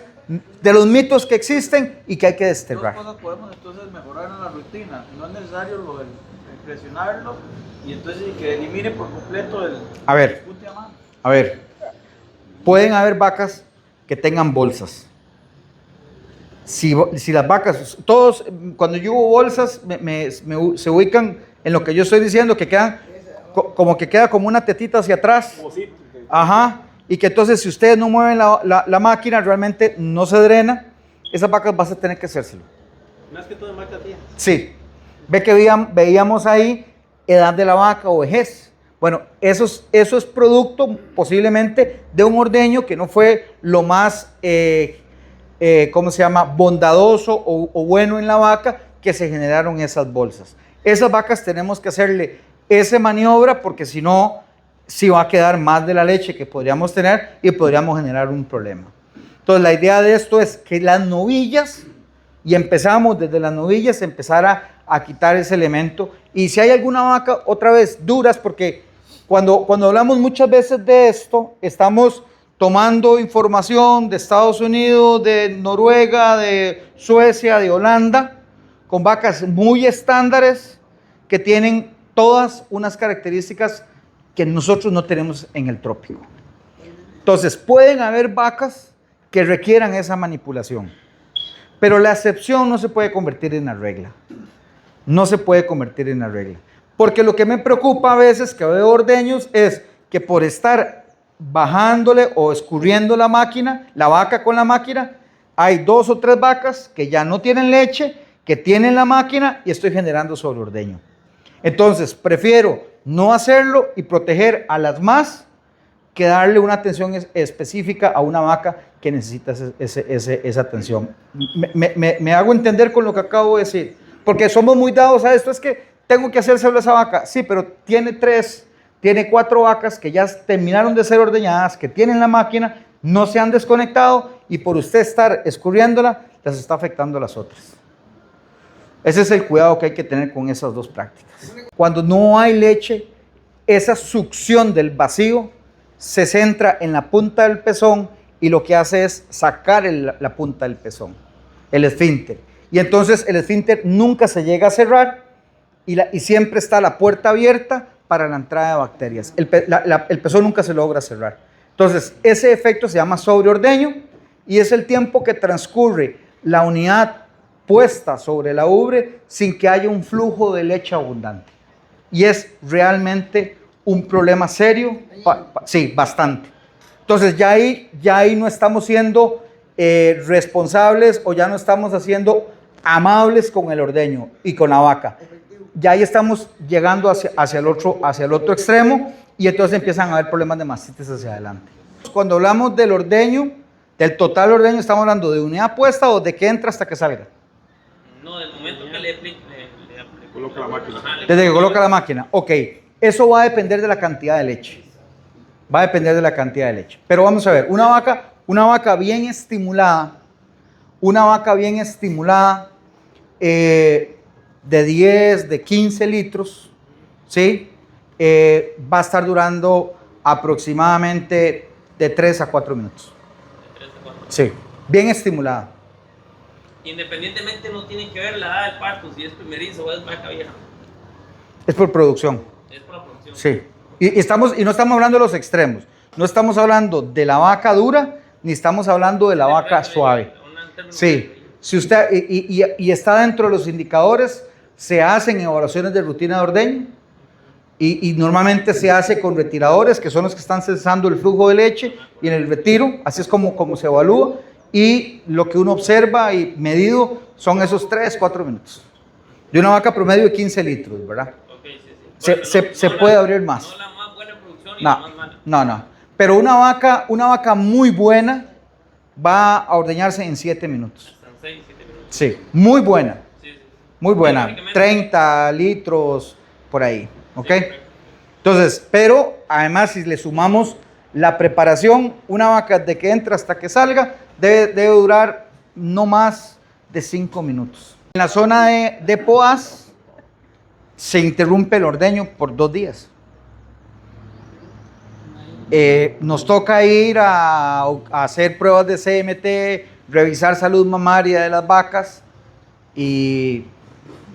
de los mitos que existen y que hay que desterrar. Dos cosas podemos entonces mejorar en la rutina. No es necesario lo del presionarlo y entonces que elimine por completo el a ver, pueden haber vacas que tengan bolsas. Si las vacas, todos, cuando yo hubo bolsas, se ubican en lo que yo estoy diciendo, que quedan como que queda como una tetita hacia atrás. Ajá. Y que entonces si ustedes no mueven la máquina, realmente no se drena. Esas vacas vas a tener que hacérselo. Más que todo en marca tía. Sí. Ve que veíamos ahí edad de la vaca o vejez. Bueno, eso es producto posiblemente de un ordeño que no fue lo más, bondadoso o bueno en la vaca, que se generaron esas bolsas. Esas vacas tenemos que hacerle esa maniobra porque si no, sí va a quedar más de la leche que podríamos tener y podríamos generar un problema. Entonces la idea de esto es que las novillas, y empezamos desde las novillas, empezar a quitar ese elemento. Y si hay alguna vaca, otra vez, duras, porque cuando hablamos muchas veces de esto, estamos tomando información de Estados Unidos, de Noruega, de Suecia, de Holanda, con vacas muy estándares, que tienen todas unas características que nosotros no tenemos en el trópico. Entonces, pueden haber vacas que requieran esa manipulación, pero la excepción no se puede convertir en la regla. No se puede convertir en la regla. Porque lo que me preocupa a veces que veo ordeños es que por estar bajándole o escurriendo la máquina, la vaca con la máquina, hay 2 o 3 vacas que ya no tienen leche, que tienen la máquina y estoy generando sobreordeño. Entonces, prefiero no hacerlo y proteger a las más que darle una atención específica a una vaca que necesita esa atención. Me hago entender con lo que acabo de decir, porque somos muy dados a esto, es que tengo que hacérselo a esa vaca, sí, pero tiene 4 vacas que ya terminaron de ser ordeñadas, que tienen la máquina, no se han desconectado y por usted estar escurriéndola, las está afectando a las otras. Ese es el cuidado que hay que tener con esas 2 prácticas. Cuando no hay leche, esa succión del vacío se centra en la punta del pezón y lo que hace es sacar la punta del pezón, el esfínter. Y entonces el esfínter nunca se llega a cerrar y siempre está la puerta abierta para la entrada de bacterias. El pezón nunca se logra cerrar. Entonces, ese efecto se llama sobreordeño y es el tiempo que transcurre la unidad puesta sobre la ubre sin que haya un flujo de leche abundante. Y es realmente un problema serio, sí, bastante. Entonces, ya ahí no estamos siendo responsables o ya no estamos haciendo amables con el ordeño y con la vaca. Ya ahí estamos llegando hacia el otro extremo y entonces empiezan a haber problemas de mastitis hacia adelante. Cuando hablamos del ordeño, del total ordeño, estamos hablando de unidad puesta o de que entra hasta que salga. No, del momento que le Coloca la máquina. Desde que coloca la máquina. Ok, eso va a depender de la cantidad de leche. Va a depender de la cantidad de leche. Pero vamos a ver, una vaca bien estimulada, de 10, de 15 litros, ¿sí? Va a estar durando aproximadamente de 3 a 4 minutos. De 3 a 4. Sí, bien estimulada. Independientemente no tiene que ver la edad del parto, si es primerizo o es vaca vieja. Es por producción. Es por la producción. Sí. Y no estamos hablando de los extremos. No estamos hablando de la vaca dura, ni estamos hablando de la vaca suave. Sí. Si usted, y está dentro de los indicadores, se hacen evaluaciones de rutina de ordeño y normalmente se hace con retiradores, que son los que están cesando el flujo de leche y en el retiro, así es como se evalúa. Y lo que uno observa y medido son esos 3, 4 minutos. De una vaca promedio de 15 litros, ¿verdad? Okay, sí. Bueno, se puede abrir más. No la más buena producción y la más mala. No. Pero una vaca muy buena va a ordeñarse en 7 minutos. Hasta 6, 7 minutos. Sí, muy buena. Sí. Muy buena. Prácticamente. 30 litros por ahí, ¿ok? Entonces, pero además si le sumamos la preparación, una vaca de que entra hasta que salga debe durar no más de 5 minutos. En la zona de Poás se interrumpe el ordeño por 2 días. Nos toca ir a hacer pruebas de CMT, revisar salud mamaria de las vacas y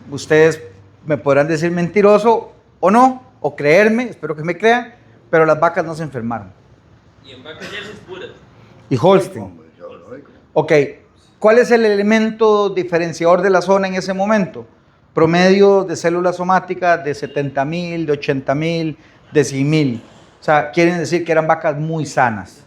ustedes me podrán decir mentiroso o no, o creerme, espero que me crean, pero las vacas no se enfermaron. Y en vacas jerseys puras. Y Holstein. Ok, ¿cuál es el elemento diferenciador de la zona en ese momento? Promedio de células somáticas de 70,000, de 80,000, de 100,000. O sea, quieren decir que eran vacas muy sanas.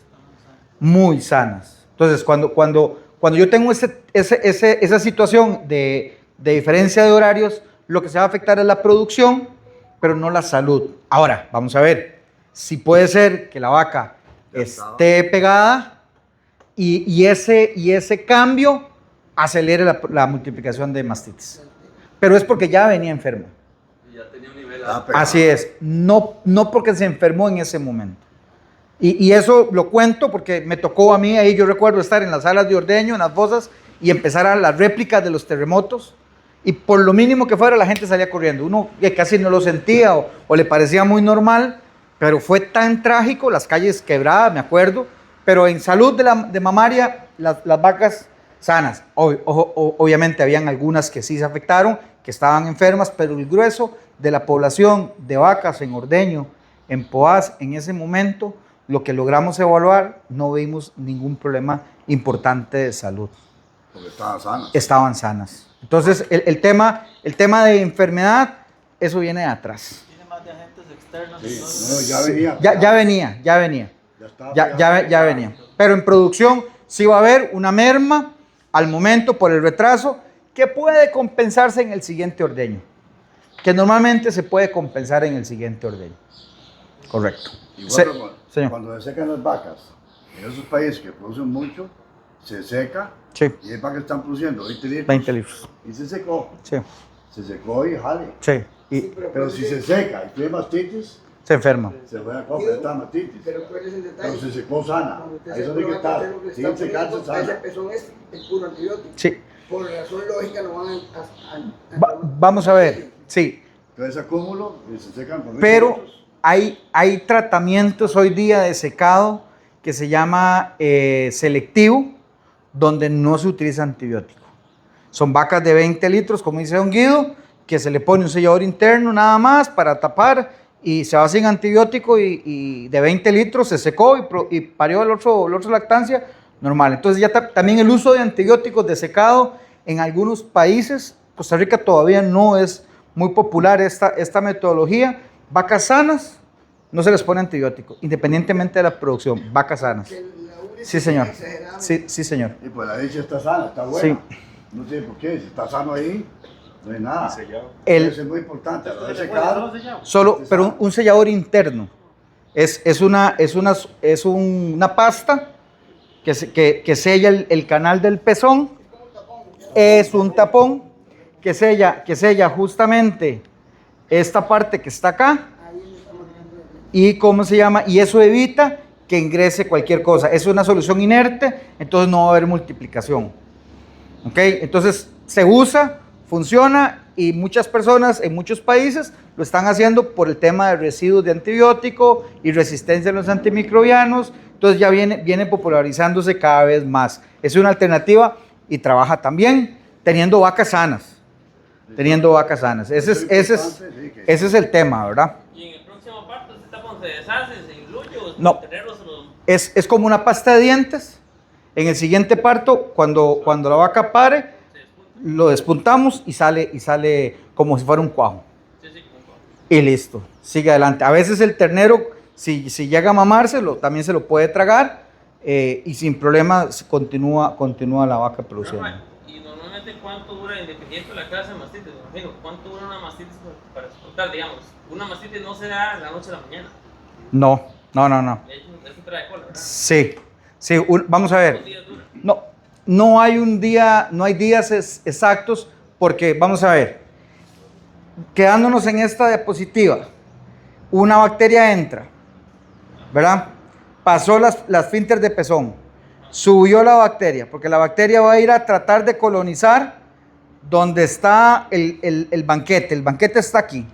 Muy sanas. Entonces, cuando yo tengo esa situación de diferencia de horarios, lo que se va a afectar es la producción, pero no la salud. Ahora, vamos a ver, si puede ser que la vaca esté pegada y ese cambio acelere la multiplicación de mastitis. Pero es porque ya venía enfermo. Ya tenía un nivel Así es, no porque se enfermó en ese momento. Y eso lo cuento porque me tocó a mí, ahí yo recuerdo estar en las salas de ordeño, en las fosas, y empezar a las réplicas de los terremotos, y por lo mínimo que fuera la gente salía corriendo. Uno que casi no lo sentía o le parecía muy normal, pero fue tan trágico, las calles quebradas, me acuerdo, pero en salud de mamaria, las vacas sanas. Obviamente habían algunas que sí se afectaron, que estaban enfermas, pero el grueso de la población de vacas en ordeño, en Poás, en ese momento, lo que logramos evaluar, no vimos ningún problema importante de salud. Porque estaban sanas. Estaban sanas. Entonces, el tema de enfermedad, eso viene de atrás. Tiene más de agentes externos. Sí, entonces- no, ya venía. Ya venía. Ya estaba Ya pegado. venía. Pero en producción sí va a haber una merma al momento por el retraso que puede compensarse en el siguiente ordeño. Que normalmente se puede compensar en el siguiente ordeño. Correcto. Igual Se- como señor. cuando se secan las vacas, en esos países que producen mucho, se seca Sí, y hay vacas que están produciendo 20 litros. 20 litros. Y se secó. Sí, Se secó y jale. sí. Y Pero si se seca y tiene mastitis, se enferma. se fue a coger esta mastitis. Pero cuál es el detalle. Pero se secó sana. Cuando usted Ahí es se donde hay que prueba estar. lo que le Tiene está que secarse poniendo a ese sana. pezón es el puro antibiótico. Sí. Por razón lógica no van Vamos a ver. Sí. Entonces acúmulo y se secan por 20 Pero litros. hay tratamientos hoy día de secado que se llama selectivo, donde no se utiliza antibiótico. Son vacas de 20 litros, como dice don Guido, que se le pone un sellador interno nada más para tapar y se va sin antibiótico y de 20 litros se secó y parió el otro lactancia normal. Entonces ya también el uso de antibióticos de secado en algunos países, Costa Rica todavía no es muy popular esta metodología. Vacas sanas no se les pone antibiótico, independientemente de la producción, vacas sanas. Sí, señor. Sí, señor. Y pues la leche está sana, está buena. No sé por qué, si está sano ahí, no hay nada. Eso es muy importante. Lo de secar, Pero un sellador interno. Es una pasta que sella el canal del pezón. Es un tapón que sella justamente esta parte que está acá. ¿Y cómo se llama? Y eso evita que ingrese cualquier cosa. Es una solución inerte, entonces no va a haber multiplicación. ¿Ok? Entonces se usa, funciona y muchas personas en muchos países lo están haciendo por el tema de residuos de antibiótico y resistencia a los antimicrobianos. Entonces ya viene popularizándose cada vez más. Es una alternativa y trabaja también teniendo vacas sanas. Teniendo vacas sanas. Ese es el tema, ¿verdad? Y en el próximo parto, este tapón se deshace, se diluye o No. tenerlo solo. Es como una pasta de dientes. En el siguiente parto, cuando la vaca pare, lo despuntamos y sale como si fuera un cuajo. Sí, como Y listo, sigue adelante. A veces el ternero, si llega a mamárselo, también se lo puede tragar y sin problema continúa la vaca produciendo. Y normalmente, ¿cuánto dura, independiente de la clase de mastitis? Me imagino, ¿cuánto dura una mastitis para explotar? Digamos, una mastitis no se da de la noche a la mañana. No. De hecho, eso trae cola, ¿verdad? Sí, vamos a ver. ¿Cuántos días dura? No hay días exactos porque, vamos a ver, quedándonos en esta diapositiva, una bacteria entra, ¿verdad? Pasó las finter de pezón, subió la bacteria, porque la bacteria va a ir a tratar de colonizar donde está el banquete está aquí.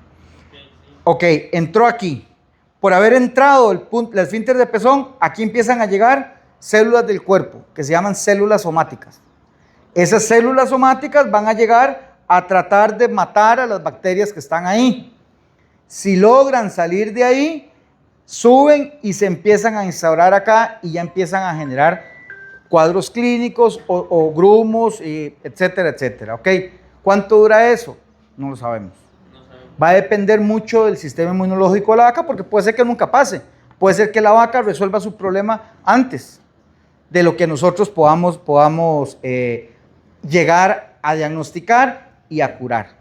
Ok, entró aquí. Por haber entrado el esfínter de pezón, aquí empiezan a llegar células del cuerpo, que se llaman células somáticas. Esas células somáticas van a llegar a tratar de matar a las bacterias que están ahí. Si logran salir de ahí, suben y se empiezan a instaurar acá y ya empiezan a generar cuadros clínicos o grumos, etcétera, etcétera. ¿Ok? ¿Cuánto dura eso? No lo sabemos. Va a depender mucho del sistema inmunológico de la vaca porque puede ser que nunca pase. Puede ser que la vaca resuelva su problema antes de lo que nosotros podamos llegar a diagnosticar y a curar.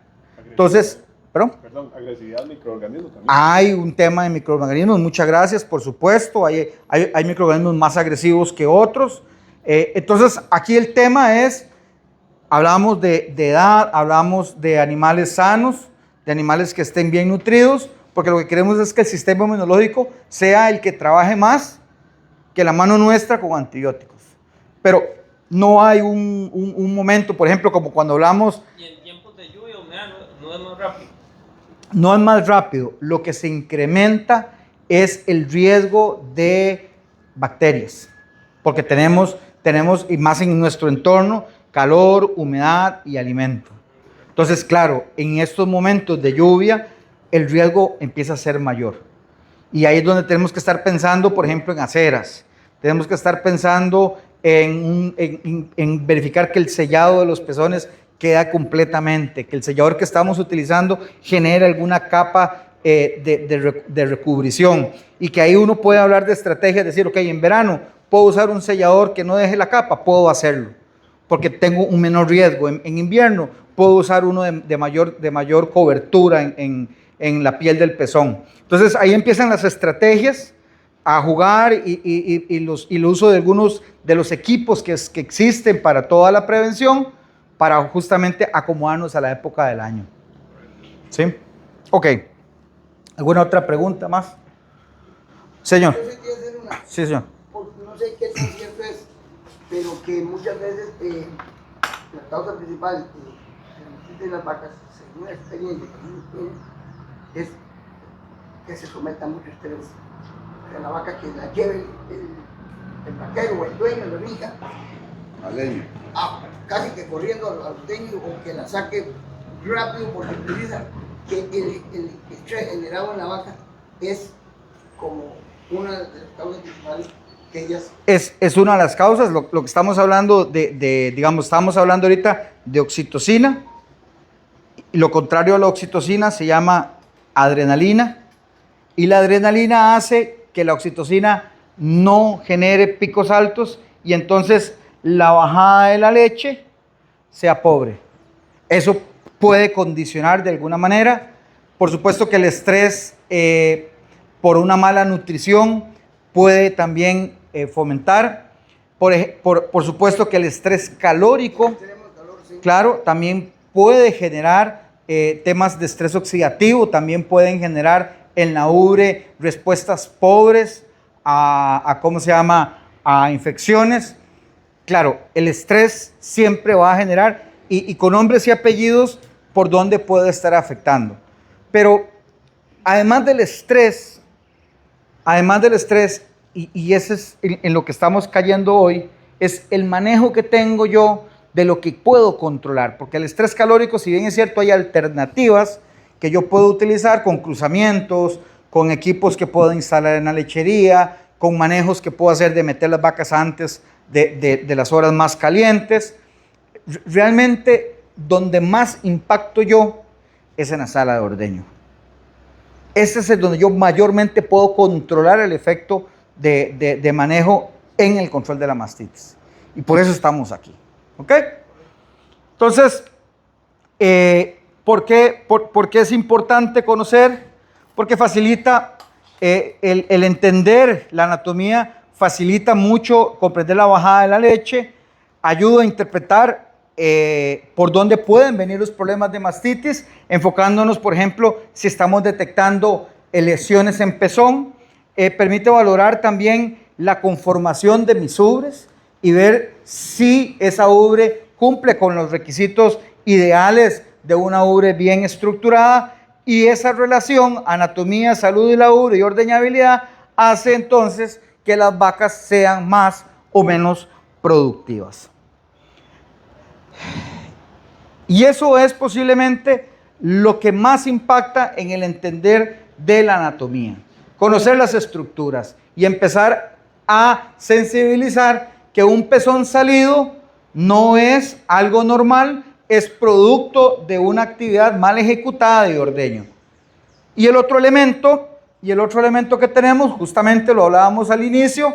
Entonces, ¿perdón? Agresividad al microorganismo también. Hay un tema de microorganismos, muchas gracias, por supuesto. Hay microorganismos más agresivos que otros. Entonces, aquí el tema es, hablamos de edad, hablamos de animales sanos, de animales que estén bien nutridos, porque lo que queremos es que el sistema inmunológico sea el que trabaje más que la mano nuestra con antibióticos. Pero no hay un momento, por ejemplo, como cuando hablamos... Y en tiempos de lluvia o humedad no es más rápido. No es más rápido, lo que se incrementa es el riesgo de bacterias, porque tenemos, y más en nuestro entorno, calor, humedad y alimento. Entonces, claro, en estos momentos de lluvia, el riesgo empieza a ser mayor. Y ahí es donde tenemos que estar pensando, por ejemplo, en aceras. Tenemos que estar pensando en verificar que el sellado de los pezones queda completamente, que el sellador que estamos utilizando genere alguna capa de recubrición, y que ahí uno puede hablar de estrategias, decir, ok, en verano puedo usar un sellador que no deje la capa, puedo hacerlo, porque tengo un menor riesgo. En invierno puedo usar uno de mayor cobertura en la piel del pezón. Entonces ahí empiezan las estrategias a jugar y el uso de algunos de los equipos que existen para toda la prevención, para justamente acomodarnos a la época del año. ¿Sí? Ok. ¿Alguna otra pregunta más? Señor. Yo sí quiero hacer una. Sí, señor. Porque no sé qué tan cierto es, pero que muchas veces la causa principal de la mastitis de las vacas, según la experiencia que uno tiene, es que se someta a mucho estrés. O sea, la vaca que la lleve el vaquero o el dueño lo rija, casi que corriendo al dueño, o que la saque rápido, porque precisa que el estrés generado en la vaca es como una de las causas principales que ellas... Es una de las causas. Lo que estamos hablando digamos, estamos hablando ahorita de oxitocina, y lo contrario a la oxitocina se llama adrenalina, y la adrenalina hace que la oxitocina no genere picos altos, y entonces la bajada de la leche sea pobre. Eso puede condicionar de alguna manera. Por supuesto que el estrés por una mala nutrición puede también fomentar. Por supuesto que el estrés calórico, claro, también puede generar temas de estrés oxidativo, también pueden generar en la ubre respuestas pobres a infecciones. Claro, el estrés siempre va a generar, y con nombres y apellidos, por dónde puede estar afectando. Pero además del estrés, y ese es en lo que estamos cayendo hoy, es el manejo que tengo yo de lo que puedo controlar. Porque el estrés calórico, si bien es cierto, hay alternativas que yo puedo utilizar con cruzamientos, con equipos que puedo instalar en la lechería, con manejos que puedo hacer de meter las vacas antes de las horas más calientes. Realmente, donde más impacto yo es en la sala de ordeño. Ese es el donde yo mayormente puedo controlar el efecto de manejo en el control de la mastitis. Y por eso estamos aquí. ¿Ok? Entonces, ¿por qué es importante conocer? Porque facilita el entender la anatomía, facilita mucho comprender la bajada de la leche, ayuda a interpretar por dónde pueden venir los problemas de mastitis, enfocándonos, por ejemplo, si estamos detectando lesiones en pezón. Permite valorar también la conformación de mis ubres y ver si esa ubre cumple con los requisitos ideales de una ubre bien estructurada, y esa relación anatomía, salud de la ubre y ordeñabilidad hace entonces que las vacas sean más o menos productivas. Y eso es posiblemente lo que más impacta en el entender de la anatomía. Conocer las estructuras y empezar a sensibilizar que un pezón salido no es algo normal, es producto de una actividad mal ejecutada de ordeño. Y el otro elemento que tenemos, justamente lo hablábamos al inicio,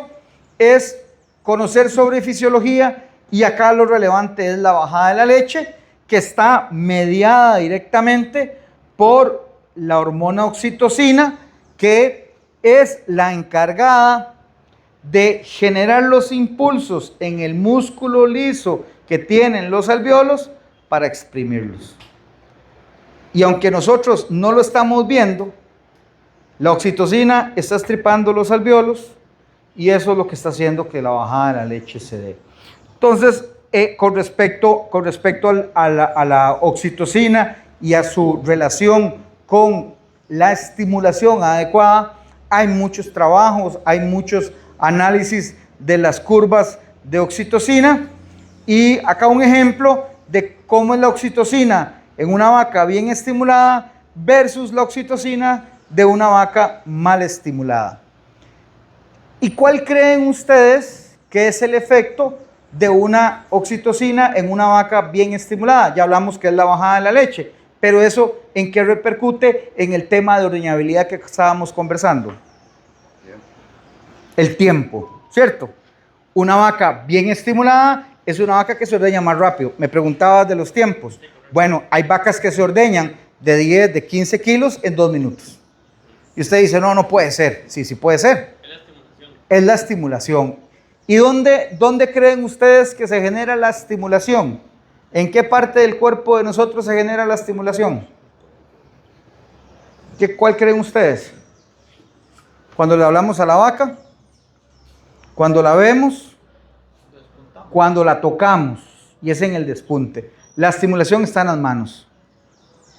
es conocer sobre fisiología, y acá lo relevante es la bajada de la leche, que está mediada directamente por la hormona oxitocina, que es la encargada de generar los impulsos en el músculo liso que tienen los alvéolos para exprimirlos. Y aunque nosotros no lo estamos viendo, la oxitocina está estripando los alvéolos, y eso es lo que está haciendo que la bajada de la leche se dé. Entonces, con respecto a la oxitocina y a su relación con la estimulación adecuada, hay muchos trabajos, hay muchos análisis de las curvas de oxitocina, y acá un ejemplo de cómo es la oxitocina en una vaca bien estimulada versus la oxitocina de una vaca mal estimulada. ¿Y cuál creen ustedes que es el efecto de una oxitocina en una vaca bien estimulada? Ya hablamos que es la bajada de la leche, pero eso ¿en qué repercute en el tema de ordeñabilidad que estábamos conversando? El tiempo, ¿cierto? Una vaca bien estimulada es una vaca que se ordeña más rápido. Me preguntabas de los tiempos. Bueno, hay vacas que se ordeñan de 10, de 15 kilos en 2 minutos. Y usted dice, no, no puede ser. Sí, sí puede ser. Es la estimulación. Es la estimulación. ¿Y dónde creen ustedes que se genera la estimulación? ¿En qué parte del cuerpo de nosotros se genera la estimulación? ¿Cuál creen ustedes? Cuando le hablamos a la vaca, cuando la vemos, cuando la tocamos, y es en el despunte. La estimulación está en las manos.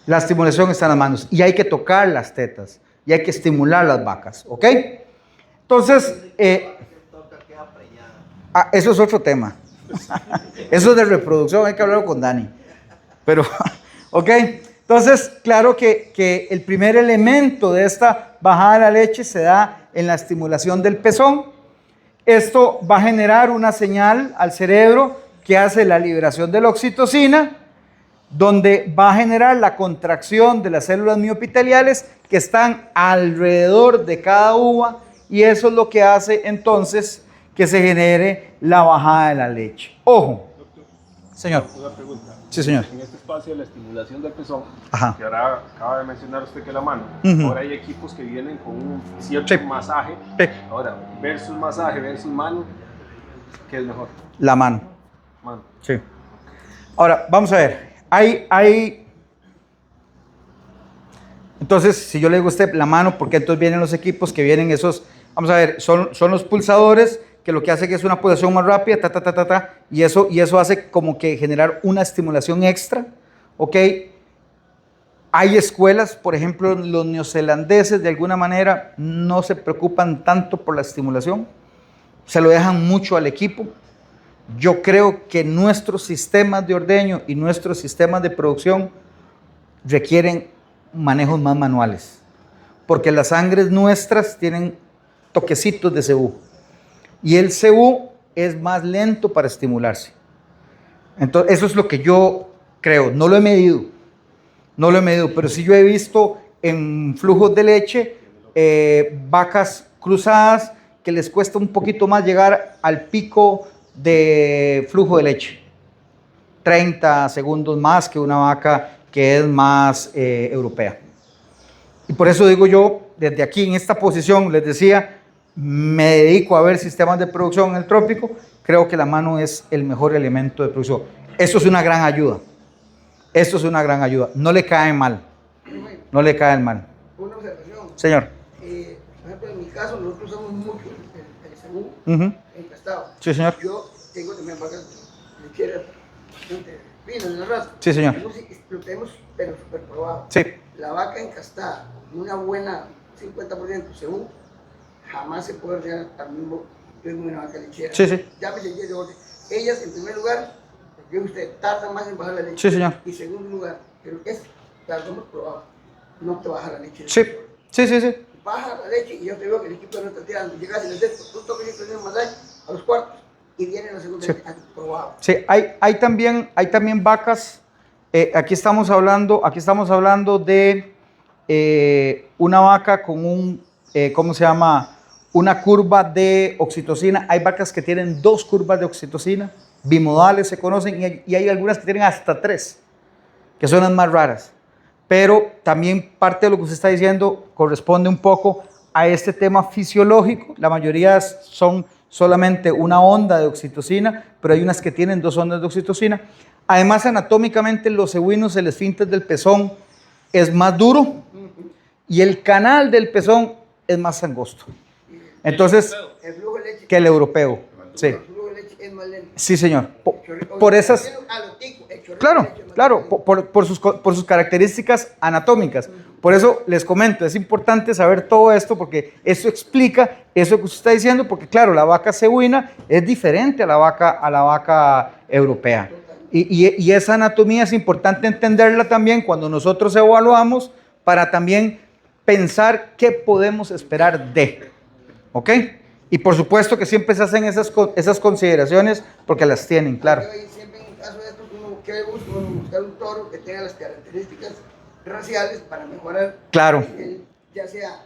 La estimulación está en las manos. Y hay que tocar las tetas. Y hay que estimular las vacas. ¿Ok? Entonces, eso es otro tema. Eso es de reproducción, hay que hablarlo con Dani. Pero, ¿ok? Entonces, claro que el primer elemento de esta bajada de la leche se da en la estimulación del pezón. Esto va a generar una señal al cerebro que hace la liberación de la oxitocina, donde va a generar la contracción de las células miopiteliales que están alrededor de cada uva, y eso es lo que hace entonces que se genere la bajada de la leche. Ojo, señor. Una pregunta. Sí, señor. En este espacio de la estimulación del pezón, Ajá. que ahora acaba de mencionar usted que la mano, Ujú. ahora hay equipos que vienen con un cierto Sí. masaje. Sí. Ahora, versus masaje, versus mano, ¿qué es mejor? La mano. Mano. Sí. Ahora, vamos a ver. Entonces, si yo le digo a usted la mano, porque entonces vienen los equipos que vienen esos, vamos a ver, son los pulsadores que lo que hace que es una pulsación más rápida, y eso hace como que generar una estimulación extra, ¿ok? Hay escuelas, por ejemplo, los neozelandeses de alguna manera no se preocupan tanto por la estimulación, se lo dejan mucho al equipo. Yo creo que nuestros sistemas de ordeño y nuestros sistemas de producción requieren manejos más manuales, porque las sangres nuestras tienen toquecitos de cebú, y el cebú es más lento para estimularse. Entonces, eso es lo que yo creo. No lo he medido, pero sí yo he visto en flujos de leche vacas cruzadas que les cuesta un poquito más llegar al pico de flujo de leche. 30 segundos más que una vaca que es más europea. Y por eso digo yo, desde aquí en esta posición, les decía, me dedico a ver sistemas de producción en el trópico, creo que la mano es el mejor elemento de producción. Esto es una gran ayuda. No le caen mal. No le caen mal. Una observación. Señor. Por ejemplo, en mi caso, nosotros usamos mucho el cebú encastado. Sí, señor. Yo tengo también vacas lecheras bastante finas en la raza. Sí, señor. Lo tenemos, pero súper probado. Sí. La vaca encastada, con una buena 50% cebú, jamás se puede ordenar al mismo ritmo de una vaca lechera. Sí, sí. Llámese 10 de orden. Ellas, en primer lugar, porque usted tarda más en bajar la leche. Sí, señor. Y en segundo lugar, creo que es, las hemos probado, no te baja la leche. Sí. Baja la leche y yo te veo que el equipo no está tirando. Llegas y les des, tú toques el primer masaje a los cuartos y viene la segunda leche probado. Sí, hay también vacas. Aquí estamos hablando de una vaca con un, ¿cómo se llama? Una curva de oxitocina. Hay vacas que tienen 2 curvas de oxitocina, bimodales se conocen, y hay algunas que tienen hasta 3, que son las más raras. Pero también parte de lo que usted está diciendo corresponde un poco a este tema fisiológico. La mayoría son solamente una onda de oxitocina, pero hay unas que tienen 2 ondas de oxitocina. Además, anatómicamente, los cebuinos, el esfínter del pezón es más duro y el canal del pezón es más angosto. Entonces, El flujo de leche, que el europeo. Sí, el flujo de leche es más lento. sí, señor. Por esas... Claro, por sus características anatómicas. Por eso les comento, es importante saber todo esto, porque eso explica eso que usted está diciendo, porque claro, la vaca cebuina es diferente a la vaca europea. Y esa anatomía es importante entenderla también cuando nosotros evaluamos para también pensar qué podemos esperar de, ¿ok? Y por supuesto que siempre se hacen esas consideraciones porque las tienen, claro. Siempre en un caso de estos, uno buscar un toro que tenga las características raciales para mejorar, Claro. Ya sea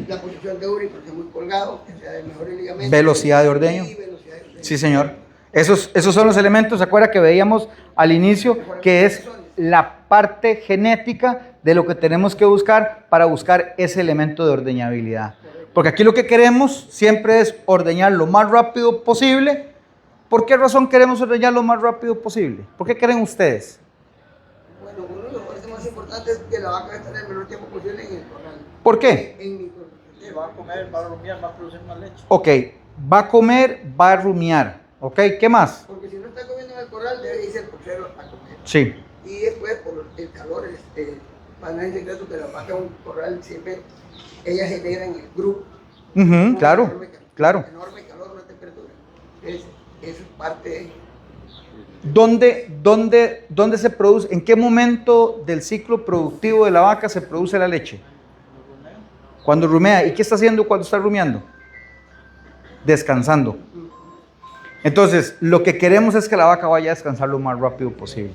la posición de ubre, que sea muy colgado, que sea de mejor ligamento, Velocidad de ordeño. y velocidad de ordeño. Sí, señor. Esos son los elementos, ¿se acuerda que veíamos al inicio? Que es la parte genética de lo que tenemos que buscar para buscar ese elemento de ordeñabilidad. Porque aquí lo que queremos siempre es ordeñar lo más rápido posible. ¿Por qué razón queremos ordeñar lo más rápido posible? ¿Por qué creen ustedes? Bueno, uno de los factores más importantes es que la vaca esté el menor tiempo posible en el corral. ¿Por qué? Va a comer, va a rumiar, va a producir más leche. Ok, va a comer, va a rumiar. Ok, ¿qué más? Porque si no está comiendo en el corral, debe irse al porcero a comer. Sí. Y después, por el calor, para nadie secreto que la vaca en un corral siempre, ellas generan el grupo. Claro, claro. Enorme calor, una temperatura. Eso es parte de... ¿Dónde se produce? ¿En qué momento del ciclo productivo de la vaca se produce la leche? Cuando rumea. ¿Y qué está haciendo cuando está rumiando? Descansando. Entonces, lo que queremos es que la vaca vaya a descansar lo más rápido posible.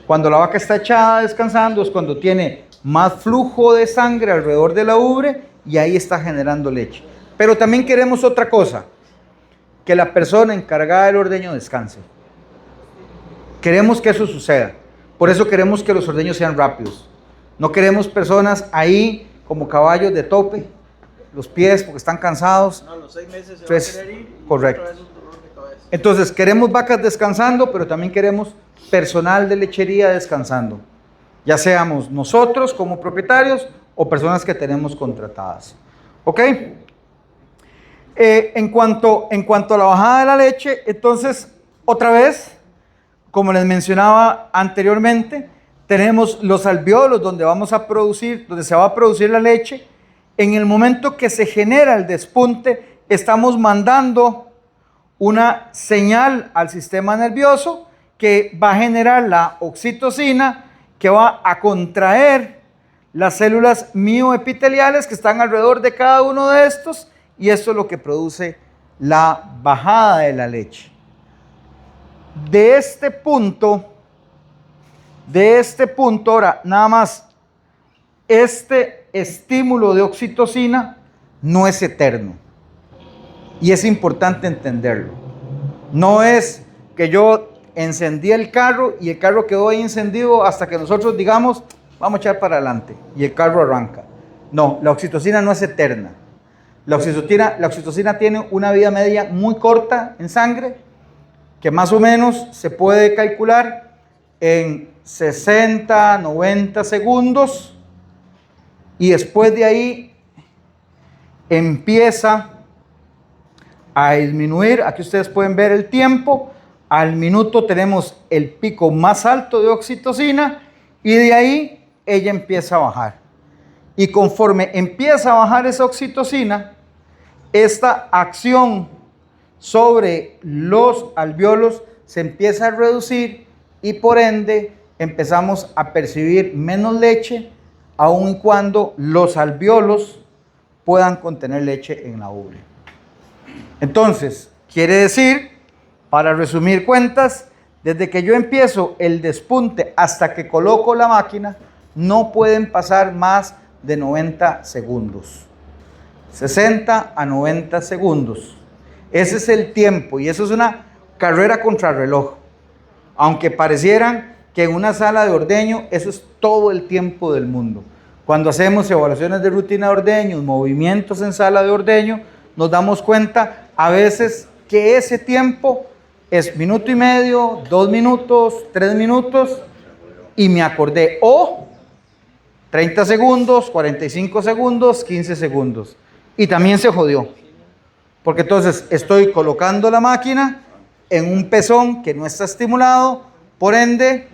Cuando la vaca está echada descansando es cuando tiene más flujo de sangre alrededor de la ubre y ahí está generando leche. Pero también queremos otra cosa, que la persona encargada del ordeño descanse. Queremos que eso suceda. Por eso queremos que los ordeños sean rápidos. No queremos personas ahí como caballos de tope, los pies porque están cansados. No, a los 6 meses se Entonces, va a querer ir y correcto. otra vez un dolor de cabeza. Entonces queremos vacas descansando, pero también queremos personal de lechería descansando. Ya seamos nosotros como propietarios o personas que tenemos contratadas. ¿Ok? En cuanto a la bajada de la leche, entonces, otra vez, como les mencionaba anteriormente, tenemos los alvéolos donde se va a producir la leche. En el momento que se genera el despunte, estamos mandando una señal al sistema nervioso que va a generar la oxitocina, que va a contraer las células mioepiteliales que están alrededor de cada uno de estos, y esto es lo que produce la bajada de la leche. De este punto, ahora, nada más, este estímulo de oxitocina no es eterno. Y es importante entenderlo. No es que yo encendí el carro y el carro quedó ahí encendido hasta que nosotros digamos, vamos a echar para adelante y el carro arranca. No, la oxitocina no es eterna. La oxitocina tiene una vida media muy corta en sangre, que más o menos se puede calcular en 60, 90 segundos, y después de ahí empieza a disminuir. Aquí ustedes pueden ver el tiempo. Al minuto tenemos el pico más alto de oxitocina y de ahí ella empieza a bajar. Y conforme empieza a bajar esa oxitocina, esta acción sobre los alvéolos se empieza a reducir y por ende empezamos a percibir menos leche, aun y cuando los alvéolos puedan contener leche en la ubre. Entonces, quiere decir, para resumir cuentas, desde que yo empiezo el despunte hasta que coloco la máquina, no pueden pasar más de 90 segundos. 60 a 90 segundos. Ese es el tiempo y eso es una carrera contra reloj. Aunque parecieran que en una sala de ordeño eso es todo el tiempo del mundo. Cuando hacemos evaluaciones de rutina de ordeño, movimientos en sala de ordeño, nos damos cuenta a veces que ese tiempo es minuto y medio, 2 minutos, 3 minutos y me acordé. O 30 segundos, 45 segundos, 15 segundos. Y también se jodió. Porque entonces estoy colocando la máquina en un pezón que no está estimulado, por ende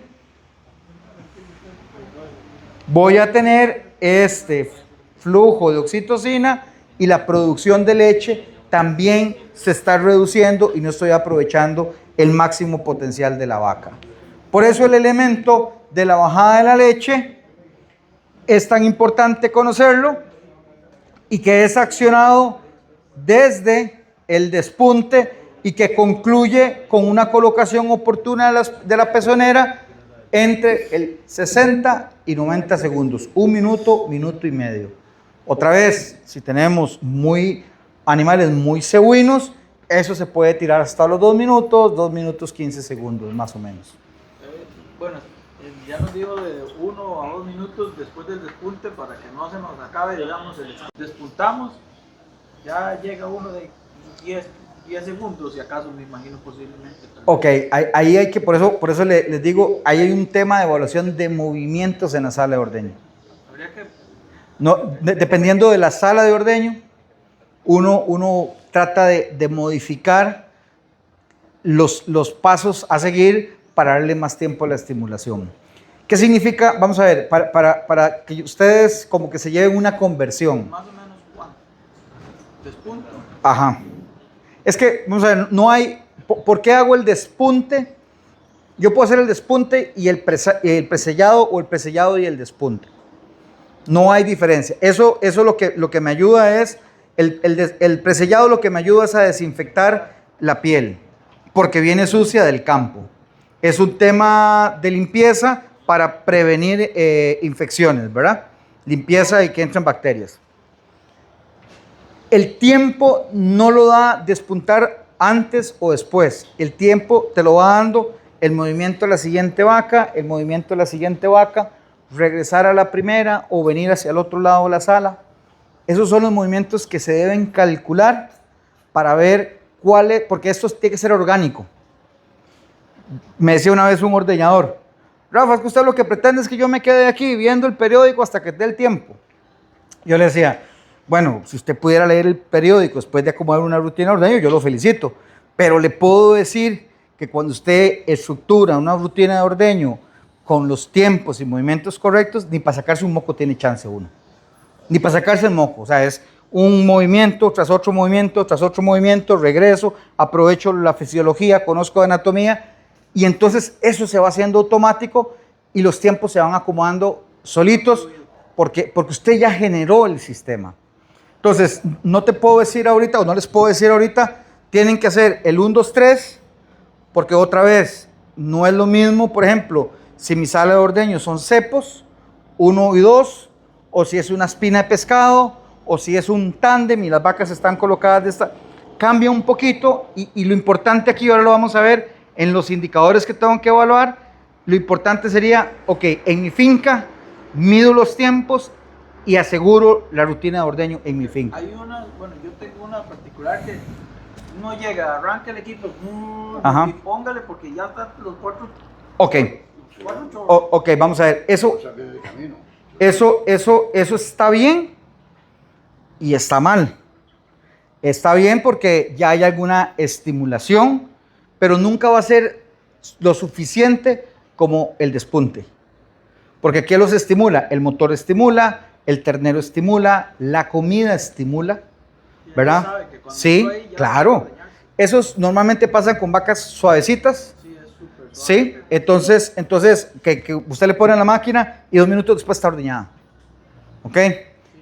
voy a tener este flujo de oxitocina y la producción de leche también se está reduciendo y no estoy aprovechando el máximo potencial de la vaca. Por eso el elemento de la bajada de la leche es tan importante conocerlo y que es accionado desde el despunte y que concluye con una colocación oportuna de la pezonera entre el 60 y 90 segundos, 1 minuto, minuto y medio. Otra vez, si tenemos animales muy cebuinos, eso se puede tirar hasta los 2 minutos, 2 minutos 15 segundos, más o menos. Bueno, ya nos dijo de 1 a 2 minutos después del despunte para que no se nos acabe, digamos, despuntamos, ya llega uno de 10 segundos, si acaso, me imagino, posiblemente. Ok, ahí hay que, por eso les digo, ahí hay un tema de evaluación de movimientos en la sala de ordeño. Habría que... No, dependiendo de la sala de ordeño, uno trata de modificar los pasos a seguir para darle más tiempo a la estimulación. ¿Qué significa? Vamos a ver, para que ustedes como que se lleven una conversión. Más o menos, ¿cuánto? ¿Despunto? Ajá. Es que, vamos a ver, no hay... ¿Por qué hago el despunte? Yo puedo hacer el despunte y el presellado, o el presellado y el despunte. No hay diferencia. Eso lo que me ayuda es... El presellado lo que me ayuda es a desinfectar la piel, porque viene sucia del campo. Es un tema de limpieza para prevenir infecciones, ¿verdad? Limpieza y que entren bacterias. El tiempo no lo da despuntar antes o después. El tiempo te lo va dando el movimiento de la siguiente vaca, el movimiento de la siguiente vaca, regresar a la primera o venir hacia el otro lado de la sala. Esos son los movimientos que se deben calcular para ver cuál es, porque esto tiene que ser orgánico. Me decía una vez un ordeñador, Rafa, es que usted lo que pretende es que yo me quede aquí viendo el periódico hasta que dé el tiempo. Yo le decía, bueno, si usted pudiera leer el periódico después de acomodar una rutina de ordeño, yo lo felicito. Pero le puedo decir que cuando usted estructura una rutina de ordeño con los tiempos y movimientos correctos, ni para sacarse un moco tiene chance uno. Ni para sacarse el moco. O sea, es un movimiento tras otro movimiento, tras otro movimiento, regreso, aprovecho la fisiología, conozco de anatomía, y entonces eso se va haciendo automático y los tiempos se van acomodando solitos porque usted ya generó el sistema. Entonces, no te puedo decir ahorita, o no les puedo decir ahorita, tienen que hacer el 1, 2, 3, porque otra vez, no es lo mismo, por ejemplo, si mi sala de ordeño son cepos, 1 y 2, o si es una espina de pescado, o si es un tándem y las vacas están colocadas de esta, cambia un poquito, y lo importante aquí, ahora lo vamos a ver, en los indicadores que tengo que evaluar, lo importante sería, ok, en mi finca, mido los tiempos, y aseguro la rutina de ordeño en mi finca. Hay una, bueno, yo tengo una particular que uno llega, arranca el equipo, y póngale porque ya están los 4. Ok. Ok, vamos a ver. Eso está bien y está mal. Está bien porque ya hay alguna estimulación, pero nunca va a ser lo suficiente como el despunte. Porque ¿qué los estimula? El motor estimula, el ternero estimula, la comida estimula, ¿verdad? Sí, claro. Esos normalmente pasan con vacas suavecitas. Sí, entonces que usted le pone en la máquina y 2 minutos después está ordeñada. ¿Ok?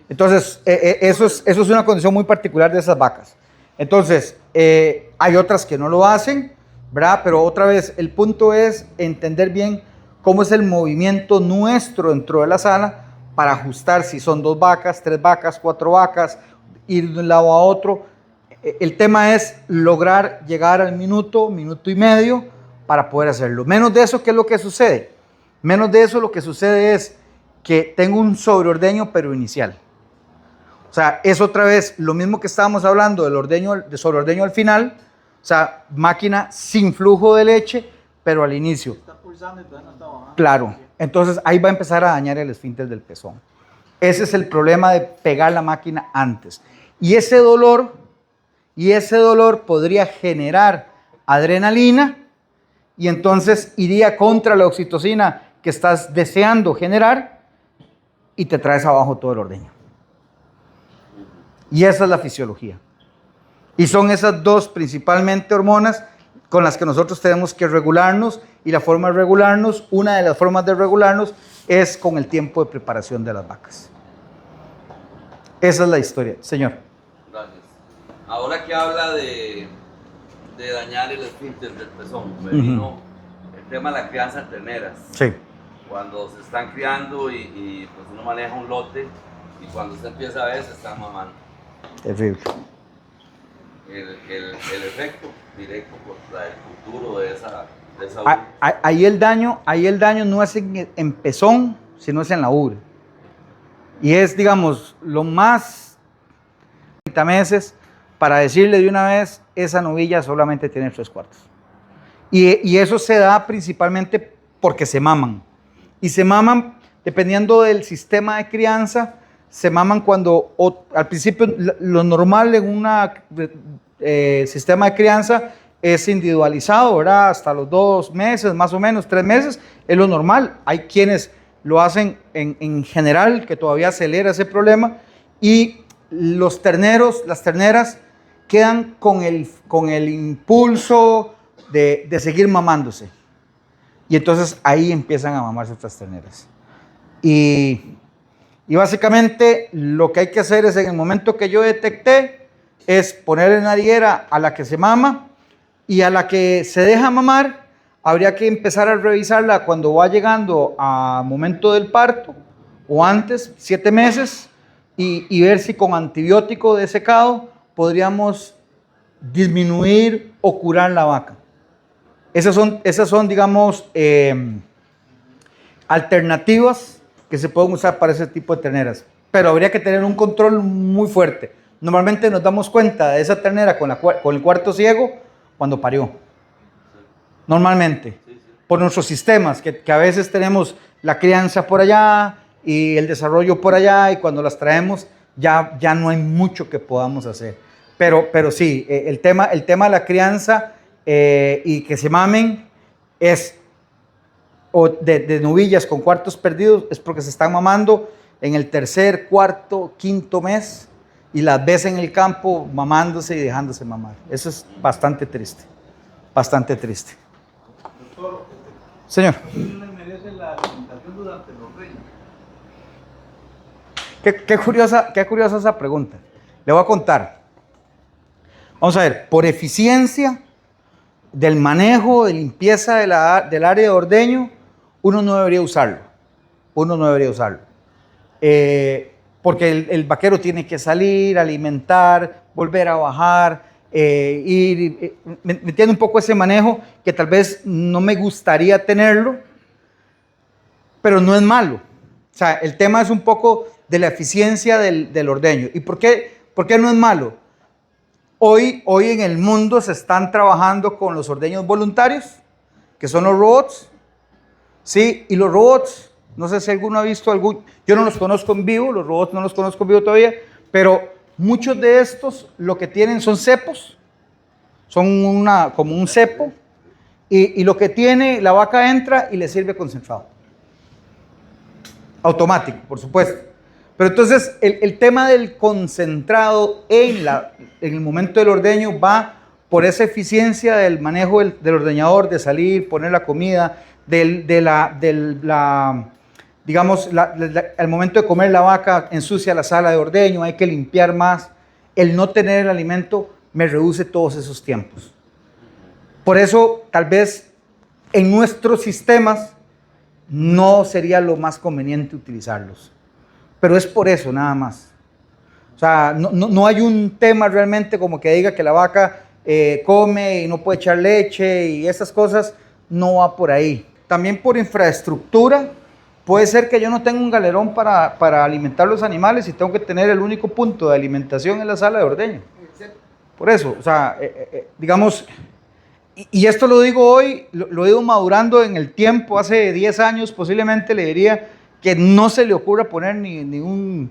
Entonces, eso es una condición muy particular de esas vacas. Entonces, hay otras que no lo hacen, ¿verdad? Pero otra vez, el punto es entender bien cómo es el movimiento nuestro dentro de la sala para ajustar si son 2 vacas, 3 vacas, 4 vacas, ir de un lado a otro. El tema es lograr llegar al minuto, minuto y medio para poder hacerlo. Menos de eso, ¿qué es lo que sucede? Menos de eso, lo que sucede es que tengo un sobreordeño, pero inicial. O sea, es otra vez lo mismo que estábamos hablando del ordeño, de sobreordeño al final. O sea, máquina sin flujo de leche, pero al inicio. Está pulsando y todavía no está bajando. Claro. Entonces ahí va a empezar a dañar el esfínter del pezón. Ese es el problema de pegar la máquina antes. Y ese dolor podría generar adrenalina y entonces iría contra la oxitocina que estás deseando generar y te traes abajo todo el ordeño. Y esa es la fisiología. Y son esas 2 principalmente hormonas con las que nosotros tenemos que regularnos, y la forma de regularnos, una de las formas de regularnos es con el tiempo de preparación de las vacas. Esa es la historia, señor. Gracias. Ahora que habla de dañar el esfínter del pezón, me vino el tema de la crianza en terneras. Sí. Cuando se están criando y pues uno maneja un lote y cuando usted empieza a ver se están mamando. Terrible. El efecto directo contra el futuro de esa Ahí el daño no es en pezón, sino es en la ubre. Y es, digamos, lo más 30 meses para decirle de una vez, esa novilla solamente tiene 3/4. Y eso se da principalmente porque se maman. Y se maman, dependiendo del sistema de crianza, se maman cuando, al principio, lo normal en un sistema de crianza es individualizado, ¿verdad? Hasta los 2 meses, más o menos, 3 meses, es lo normal. Hay quienes lo hacen en general, que todavía acelera ese problema, y los terneros, las terneras, quedan con el impulso de seguir mamándose. Y entonces ahí empiezan a mamarse otras terneras. Y básicamente lo que hay que hacer es, en el momento que yo detecté, es poner en la diera a la que se mama, y a la que se deja mamar, habría que empezar a revisarla cuando va llegando a momento del parto, o antes, 7 meses, y ver si con antibiótico de secado podríamos disminuir o curar la vaca. Esas son digamos, alternativas que se pueden usar para ese tipo de terneras. Pero habría que tener un control muy fuerte. Normalmente nos damos cuenta de esa ternera con el cuarto ciego cuando parió. Normalmente. Por nuestros sistemas, que a veces tenemos la crianza por allá y el desarrollo por allá, y cuando las traemos ya no hay mucho que podamos hacer. Pero sí, el tema de la crianza y que se mamen es, o de novillas con cuartos perdidos, es porque se están mamando en el 3er, 4º, 5º mes, y las ves en el campo mamándose y dejándose mamar. Eso es bastante triste, bastante triste. Doctor, Señor. ¿qué le merece la alimentación durante los reinos? Qué curiosa esa pregunta. Le voy a contar. Vamos a ver, por eficiencia del manejo, de limpieza del área de ordeño, uno no debería usarlo. Porque el vaquero tiene que salir, alimentar, volver a bajar, me entiende un poco ese manejo que tal vez no me gustaría tenerlo, pero no es malo. O sea, el tema es un poco de la eficiencia del ordeño. ¿Y por qué no es malo? Hoy en el mundo se están trabajando con los ordeños voluntarios, que son los robots, ¿sí? Y los robots, no sé si alguno ha visto algún, yo no los conozco en vivo, los robots no los conozco en vivo todavía, pero muchos de estos lo que tienen son cepos, son como un cepo, y lo que tiene, la vaca entra y le sirve concentrado. Automático, por supuesto. Pero entonces el tema del concentrado en el momento del ordeño va por esa eficiencia del manejo del ordeñador, de salir, poner la comida, digamos, al momento de comer la vaca ensucia la sala de ordeño, hay que limpiar más. El no tener el alimento me reduce todos esos tiempos. Por eso, tal vez en nuestros sistemas no sería lo más conveniente utilizarlos. Pero es por eso, nada más. O sea, no hay un tema realmente como que diga que la vaca come y no puede echar leche y esas cosas, no va por ahí. También por infraestructura, puede ser que yo no tenga un galerón para alimentar los animales y tengo que tener el único punto de alimentación en la sala de ordeño. Por eso, o sea, digamos, y esto lo digo hoy, lo he ido madurando en el tiempo, hace 10 años posiblemente le diría que no se le ocurra poner ni un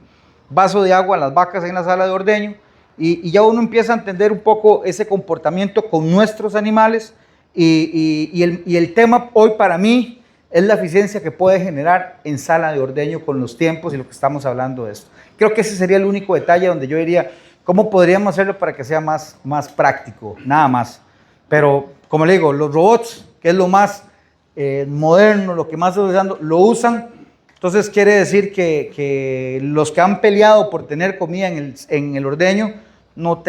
vaso de agua a las vacas en la sala de ordeño, y ya uno empieza a entender un poco ese comportamiento con nuestros animales, y el tema hoy para mí es la eficiencia que puede generar en sala de ordeño con los tiempos y lo que estamos hablando de esto. Creo que ese sería el único detalle donde yo diría, ¿cómo podríamos hacerlo para que sea más práctico? Nada más. Pero, como le digo, los robots, que es lo más moderno, lo que más estoy usando, lo usan Entonces quiere decir que los que han peleado por tener comida en el ordeño no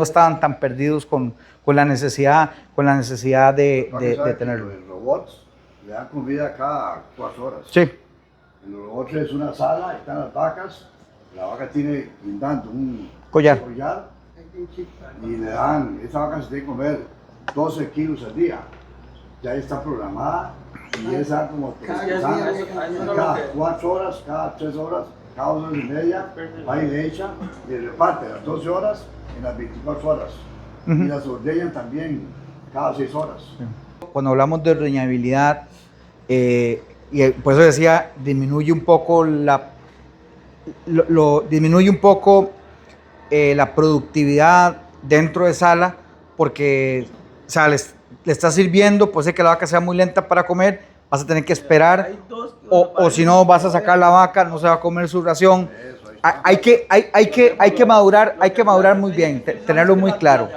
estaban tan perdidos con la necesidad de tenerlo. Los robots le dan comida cada 4 horas. Sí. En los robots es una sala, están las vacas, la vaca tiene brindando un Collar. Y le dan, esa vaca se tiene que comer 12 kilos al día. Ya está programada y esa como cada 4 horas, cada 3 horas, cada 2 horas y media, va y le echa y reparte las 12 horas en las 24 horas. Y las ordeñan también cada 6 horas. Cuando hablamos de ordeñabilidad, y por eso decía, disminuye un poco la productividad dentro de sala, porque o sea, le está sirviendo, puede ser que la vaca sea muy lenta para comer, vas a tener que esperar, o si no vas a sacar la vaca, no se va a comer su ración. Hay que madurar muy bien, tenerlo muy claro.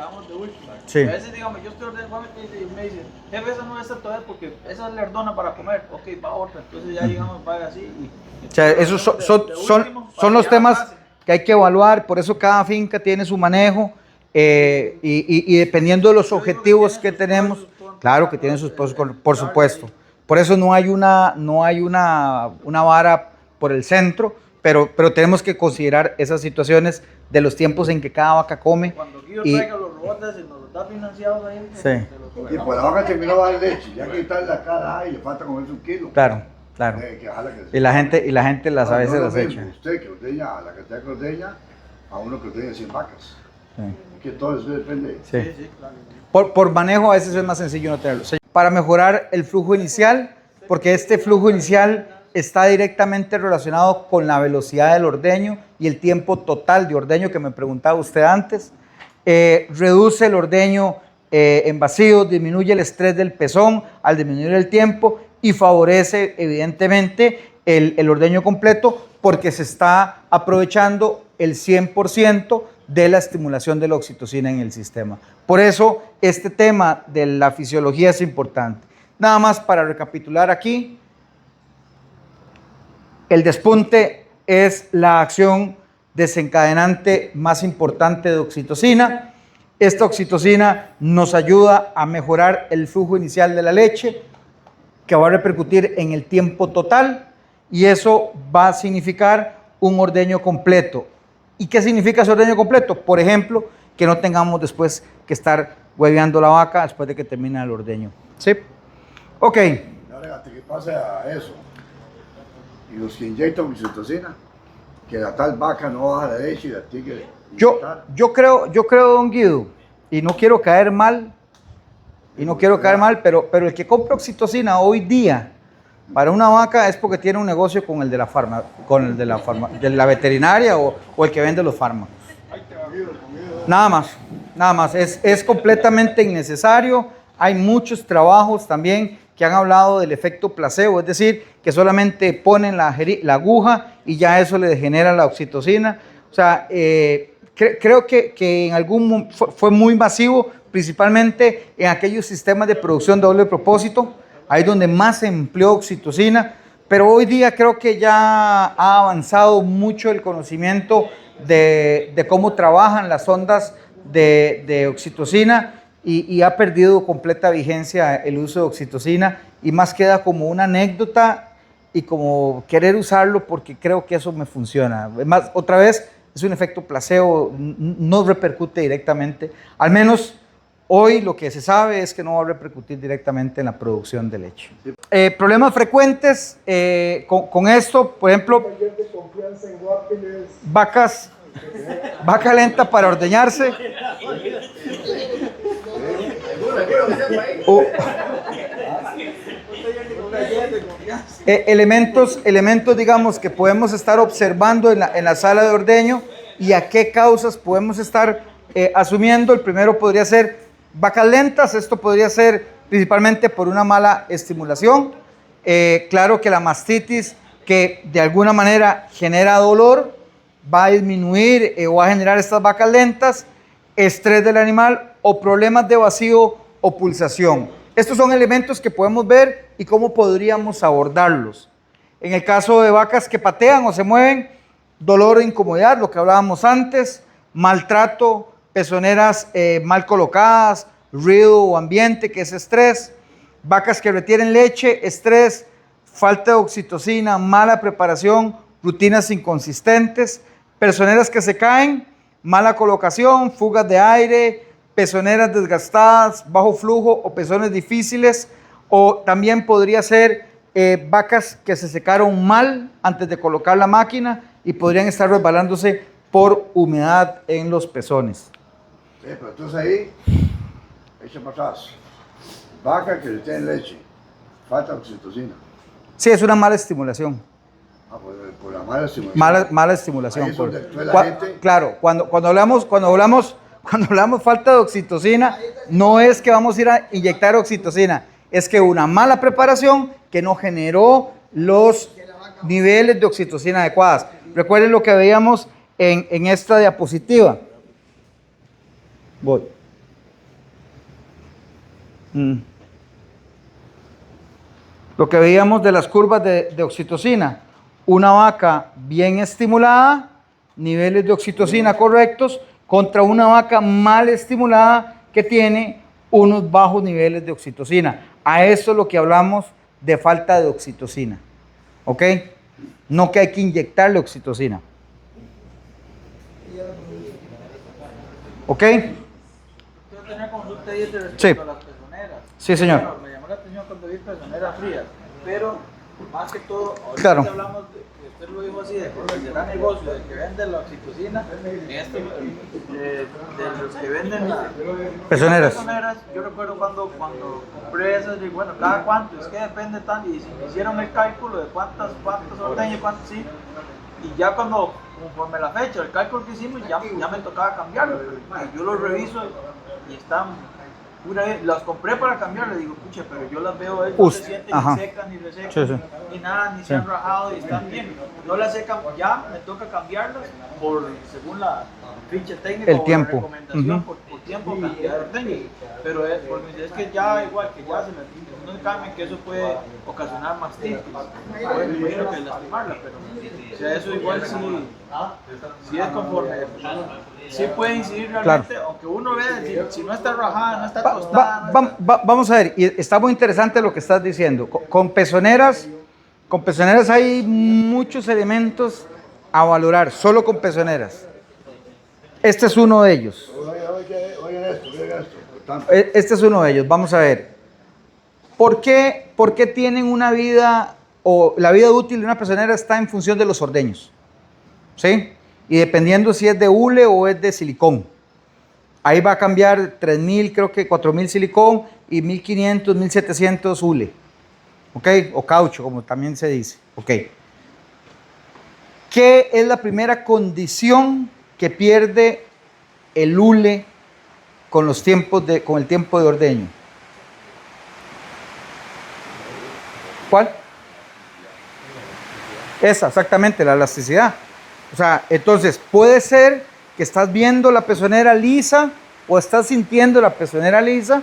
Sí. A veces, digamos, yo estoy ordenando y me dicen, jefe, esa no es todavía porque esa le ordena para comer. Ok, va otra. Entonces ya llegamos, va así. O sea, esos son los temas que hay que evaluar, por eso cada finca tiene su manejo y dependiendo de los objetivos que tenemos, claro que tienen sus pros, por supuesto. Por eso no hay una vara por el centro, pero tenemos que considerar esas situaciones de los tiempos en que cada vaca come. Cuando Guido traiga los robots y nos los da financiados ahí. Sí. Y pues la vaca terminó de dar leche, ya que está en la cara y le falta comerse 1 kilo. Claro. Y la gente las a veces las echa. Usted que ordeña, la cantidad que ordeña, a uno que ordeña 100 vacas. Sí. Que todo eso depende. Sí. Por manejo a veces es más sencillo no tenerlo. Para mejorar el flujo inicial, porque este flujo inicial está directamente relacionado con la velocidad del ordeño y el tiempo total de ordeño que me preguntaba usted antes. Reduce el ordeño en vacío, disminuye el estrés del pezón al disminuir el tiempo y favorece evidentemente el ordeño completo porque se está aprovechando el 100% de la estimulación de la oxitocina en el sistema. Por eso este tema de la fisiología es importante. Nada más para recapitular aquí, el despunte es la acción desencadenante más importante de oxitocina. Esta oxitocina nos ayuda a mejorar el flujo inicial de la leche, que va a repercutir en el tiempo total, y eso va a significar un ordeño completo. ¿Y qué significa ese ordeño completo? Por ejemplo, que no tengamos después que estar hueveando la vaca después de que termina el ordeño. ¿Sí? Ok. Ahora, ¿qué pasa a eso? Y los que inyectan oxitocina, que la tal vaca no baja la leche y la tiene que inyectar. Yo creo, don Guido, y no quiero caer mal, pero el que compra oxitocina hoy día para una vaca es porque tiene un negocio con el de la veterinaria o el que vende los fármacos. Nada más, es completamente innecesario. Hay muchos trabajos también que han hablado del efecto placebo, es decir, que solamente ponen la aguja y ya eso le genera la oxitocina. O sea, creo que en algún fue muy masivo, principalmente en aquellos sistemas de producción de doble propósito, ahí donde más se empleó oxitocina, pero hoy día creo que ya ha avanzado mucho el conocimiento de cómo trabajan las ondas de oxitocina y ha perdido completa vigencia el uso de oxitocina y más queda como una anécdota y como querer usarlo porque creo que eso me funciona. Además, otra vez, es un efecto placebo, no repercute directamente, al menos hoy lo que se sabe es que no va a repercutir directamente en la producción de leche. Problemas frecuentes con esto, por ejemplo, vaca lenta para ordeñarse. Elementos, digamos, que podemos estar observando en la sala de ordeño y a qué causas podemos estar asumiendo. El primero podría ser vacas lentas. Esto podría ser principalmente por una mala estimulación. Claro que la mastitis, que de alguna manera genera dolor, va a disminuir o va a generar estas vacas lentas, estrés del animal o problemas de vacío o pulsación. Estos son elementos que podemos ver y cómo podríamos abordarlos. En el caso de vacas que patean o se mueven, dolor o incomodidad, lo que hablábamos antes, maltrato, pezoneras mal colocadas, ruido o ambiente, que es estrés, vacas que retienen leche, estrés, falta de oxitocina, mala preparación, rutinas inconsistentes, pezoneras que se caen, mala colocación, fugas de aire, pezoneras desgastadas, bajo flujo o pezones difíciles, o también podría ser vacas que se secaron mal antes de colocar la máquina y podrían estar resbalándose por humedad en los pezones. Sí, pero entonces ahí, echa para atrás. Vaca que tiene leche, falta oxitocina. Sí, es una mala estimulación. Ah, pues por la mala estimulación. Mala estimulación. Ahí es donde actúa la gente. Claro, cuando hablamos falta de oxitocina, no es que vamos a ir a inyectar oxitocina, es que una mala preparación que no generó los niveles de oxitocina adecuadas. Recuerden lo que veíamos en esta diapositiva. Voy. Lo que veíamos de las curvas de oxitocina. Una vaca bien estimulada, niveles de oxitocina correctos, contra una vaca mal estimulada que tiene unos bajos niveles de oxitocina. A eso es lo que hablamos de falta de oxitocina. ¿Ok? No que hay que inyectarle oxitocina. ¿Ok? Yo tenía consulta ahí respecto Sí. a las pezoneras. Sí, señor. Bueno, me llamó la atención cuando vi pezoneras frías, pero más que todo, ahorita Claro. hablamos de, usted lo dijo así, de gran negocio, de que venden la oxitocina, de los que venden las Pezoneras. Yo recuerdo cuando compré esas, y bueno, cada cuánto, es que depende tanto, y hicieron el cálculo de cuántas ordeñas, cuántas sí, y ya conforme la fecha, el cálculo que hicimos, ya me tocaba cambiarlo, y yo los reviso y están, las compré para cambiarlas, digo, pucha, pero yo las veo, no se sienten ajá. ni secas, ni resecan, Sí, sí. ni nada, ni se han rajado y están bien. No las secan, ya me toca cambiarlas según la ficha técnica El o tiempo. la recomendación, Ujú. por tiempo, cantidad de ordeñas. Pero porque es que ya igual que ya no se cambian, que eso puede ocasionar mastitis, puede imagino que lastimarla, pero o sea, eso igual sí es conforme. Sí puede incidir realmente, aunque uno vea, si no está rajada, no está tostada. Vamos a ver, y está muy interesante lo que estás diciendo. Con pezoneras hay muchos elementos a valorar, solo con pezoneras. Este es uno de ellos. Oigan esto. Este es uno de ellos. Vamos a ver. ¿Por qué tienen una vida, o la vida útil de una pezonera está en función de los ordeños? ¿Sí? Y dependiendo si es de hule o es de silicón. Ahí va a cambiar 3.000, creo que 4.000 silicón y 1.500, 1.700 hule. ¿Ok? O caucho, como también se dice. ¿Ok? ¿Qué es la primera condición que pierde el hule con el tiempo de ordeño? ¿Cuál? Esa, exactamente, la elasticidad. O sea, entonces puede ser que estás viendo la pezonera lisa o estás sintiendo la pezonera lisa,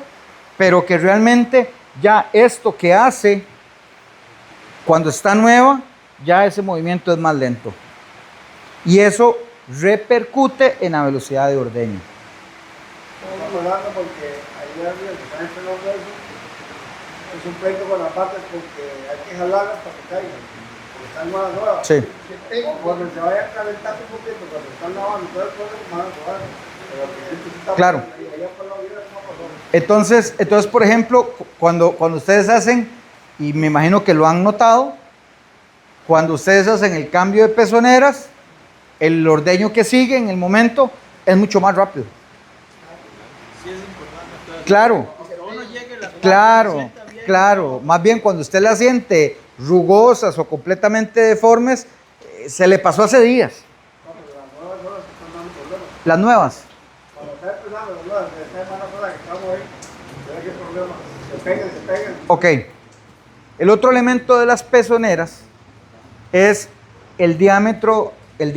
pero que realmente ya esto que hace cuando está nueva, ya ese movimiento es más lento. Y eso repercute en la velocidad de ordeño. Estamos hablando porque ahí arriba que están entrenando eso, es un pleito con las patas porque hay que jalarlas para que caigan. Están nuevas. Sí. Cuando se vayan calentando un poquito, cuando están lavando, todo el proceso van a probar. Pero que está Claro. allá por la vida, ¿cómo pasó? Entonces, por ejemplo, cuando ustedes hacen, y me imagino que lo han notado, cuando ustedes hacen el cambio de pezoneras, el ordeño que sigue en el momento es mucho más rápido. Sí es importante. Entonces, Claro, cuando uno llegue, las claro, sienta bien, claro. Más bien cuando usted las siente rugosas o completamente deformes, se le pasó hace días. Las nuevas. Cuando está empezando, ¿verdad? Esta semana pasada que estamos ahí, ¿verdad qué problema? Se pegan. Ok. El otro elemento de las pezoneras es el diámetro de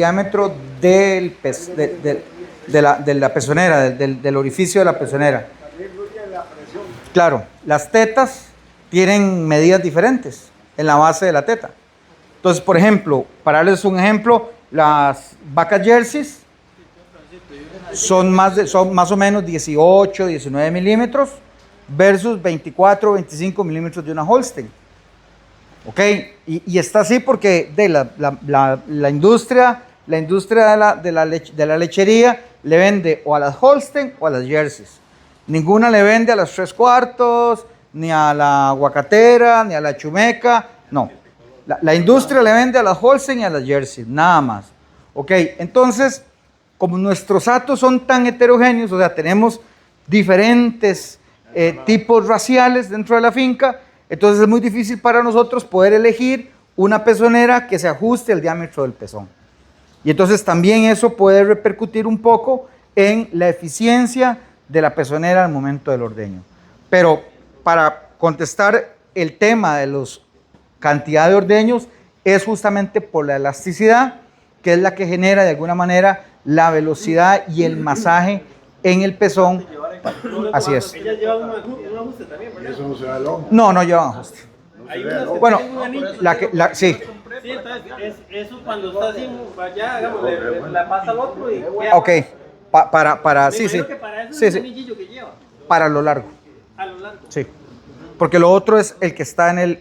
la pezonera, del orificio de la pezonera. También influye la presión. Claro, las tetas tienen medidas diferentes en la base de la teta. Entonces, por ejemplo, para darles un ejemplo, las vacas jerseys son más o menos 18, 19 milímetros versus 24, 25 milímetros de una Holstein. ¿Ok? Y está así porque la industria de la lechería le vende o a las Holstein o a las jerseys. Ninguna le vende a las 3/4, ni a la aguacatera, ni a la chumeca. No. La industria le vende a las Holstein y a las jerseys, nada más. ¿Ok? Entonces, como nuestros hatos son tan heterogéneos, o sea, tenemos diferentes tipos raciales dentro de la finca, entonces es muy difícil para nosotros poder elegir una pezonera que se ajuste al diámetro del pezón. Y entonces también eso puede repercutir un poco en la eficiencia de la pezonera al momento del ordeño. Pero para contestar el tema de la cantidad de ordeños, es justamente por la elasticidad, que es la que genera de alguna manera la velocidad y el masaje en el pezón. Así es. Ellas llevan un ajuste también, Y ¿verdad? eso no se da el ojo. No llevan ajuste. Hay unas que Bueno, tienen un anillo. sí. Sí, entonces eso cuando está así, allá, digamos, la pasa al otro y queda. Ok, para, Me sí, sí. imagino que para eso Sí, es sí. un anillillo que lleva Para lo largo, a lo largo. sí. Porque lo otro es el que está en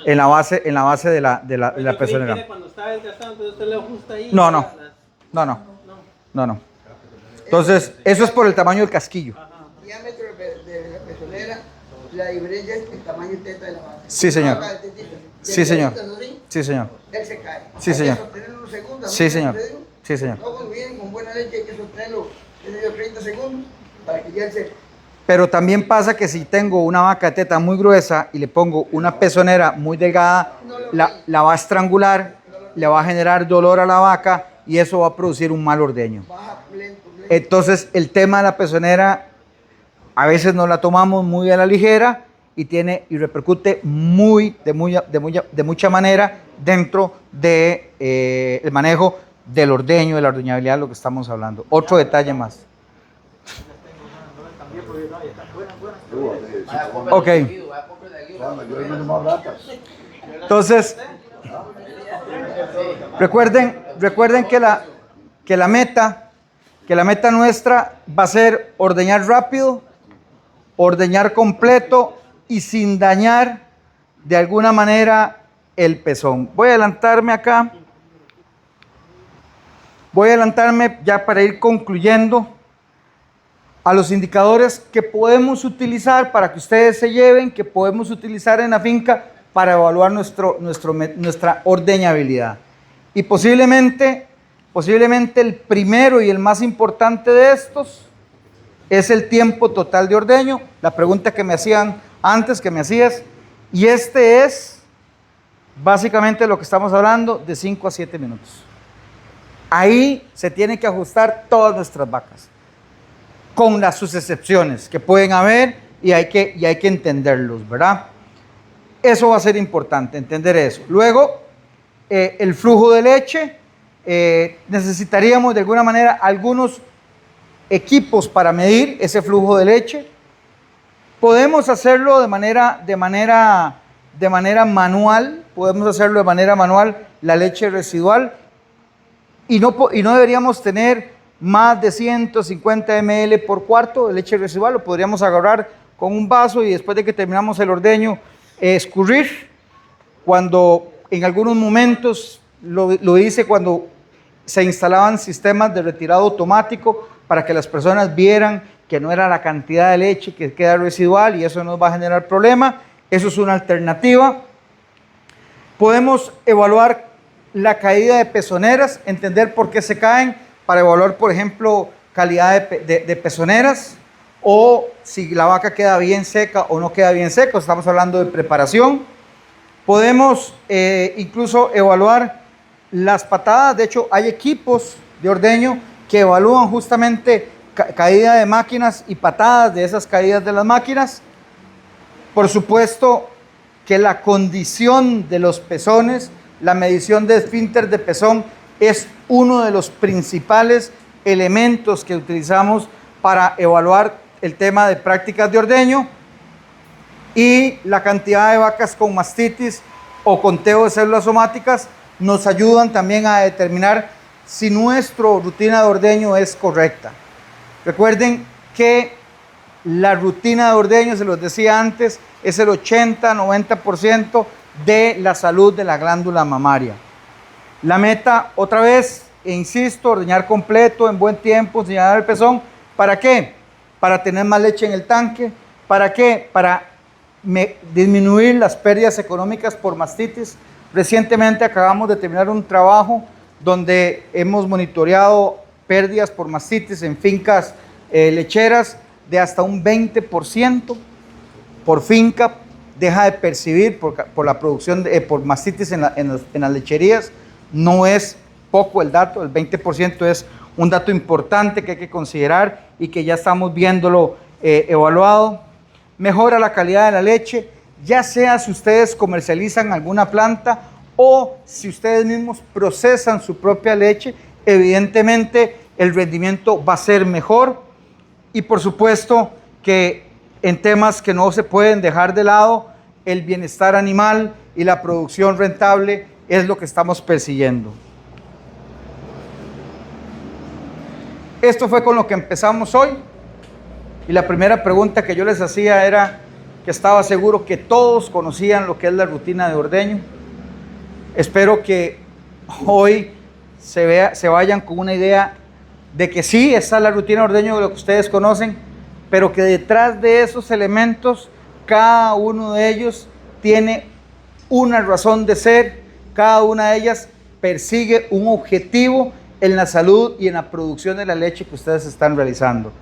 la base de la Yo creí que pezonera. era cuando está desgastado, entonces usted le ajusta ahí. No. No. Entonces, eso es por el tamaño del casquillo. Diámetro de la pezonera, la diferencia es el tamaño teta de la vaca. Sí, señor. La vaca de tetita, Sí, de señor. tetitas así, Sí, señor. él se cae. Sí, Hay que señor. sostenerlo unos segundos, Sí, ¿no? señor. ¿Te digo? Sí, señor. No, cuando vienen con buena leche hay que sostenerlo, qué sé yo, 30 segundos para que ya él se... Pero también pasa que si tengo una vaca de teta muy gruesa y le pongo una pezonera muy delgada, la va a estrangular, le va a generar dolor a la vaca y eso va a producir un mal ordeño. baja lento. Entonces, el tema de la pezonera a veces no la tomamos muy a la ligera y repercute de mucha manera dentro de el manejo del ordeño, de la ordeñabilidad, de lo que estamos hablando. Otro detalle más. Ok. Yo le mando más ratas. Entonces, recuerden que la meta nuestra va a ser ordeñar rápido, ordeñar completo y sin dañar de alguna manera el pezón. Voy a adelantarme acá. Voy a adelantarme ya para ir concluyendo a los indicadores que podemos utilizar para que ustedes se lleven, que podemos utilizar en la finca para evaluar nuestra ordeñabilidad. Y posiblemente el primero y el más importante de estos es el tiempo total de ordeño. La pregunta que me hacían antes, que me hacías, y este es básicamente lo que estamos hablando, de 5 a 7 minutos. Ahí se tienen que ajustar todas nuestras vacas, con sus excepciones que pueden haber y hay que entenderlos, ¿verdad? Eso va a ser importante, entender eso. Luego, el flujo de leche, necesitaríamos de alguna manera algunos equipos para medir ese flujo de leche. Podemos hacerlo de manera manual, la leche residual, y no deberíamos tener más de 150 ml por cuarto de leche residual. Lo podríamos agarrar con un vaso y después de que terminamos el ordeño, escurrir. Cuando en algunos momentos lo hice cuando se instalaban sistemas de retirado automático para que las personas vieran que no era la cantidad de leche que queda residual y eso nos va a generar problema. Eso es una alternativa. Podemos evaluar la caída de pezoneras, entender por qué se caen, para evaluar, por ejemplo, calidad de pezoneras, o si la vaca queda bien seca o no queda bien seca. Estamos hablando de preparación. Podemos incluso evaluar las patadas. De hecho, hay equipos de ordeño que evalúan justamente caída de máquinas y patadas de esas caídas de las máquinas. Por supuesto que la condición de los pezones, la medición de esfínter de pezón, es uno de los principales elementos que utilizamos para evaluar el tema de prácticas de ordeño. Y la cantidad de vacas con mastitis o conteo de células somáticas nos ayudan también a determinar si nuestra rutina de ordeño es correcta. Recuerden que la rutina de ordeño, se los decía antes, es el 80-90% de la salud de la glándula mamaria. La meta, otra vez, e insisto, ordeñar completo, en buen tiempo, sin llenar el pezón. ¿Para qué? Para tener más leche en el tanque. ¿Para qué? Para disminuir las pérdidas económicas por mastitis. Recientemente acabamos de terminar un trabajo donde hemos monitoreado pérdidas por mastitis en fincas lecheras de hasta un 20% por finca. Deja de percibir por la producción, por mastitis en las lecherías. No es poco el dato, el 20% es un dato importante que hay que considerar y que ya estamos viéndolo evaluado. Mejora la calidad de la leche, ya sea si ustedes comercializan alguna planta o si ustedes mismos procesan su propia leche, evidentemente el rendimiento va a ser mejor. Y por supuesto que en temas que no se pueden dejar de lado, el bienestar animal y la producción rentable es lo que estamos persiguiendo. Esto fue con lo que empezamos hoy. Y la primera pregunta que yo les hacía era que estaba seguro que todos conocían lo que es la rutina de ordeño. Espero que hoy se vayan con una idea de que sí, esa es la rutina de ordeño de lo que ustedes conocen, pero que detrás de esos elementos, cada uno de ellos tiene una razón de ser, cada una de ellas persigue un objetivo en la salud y en la producción de la leche que ustedes están realizando.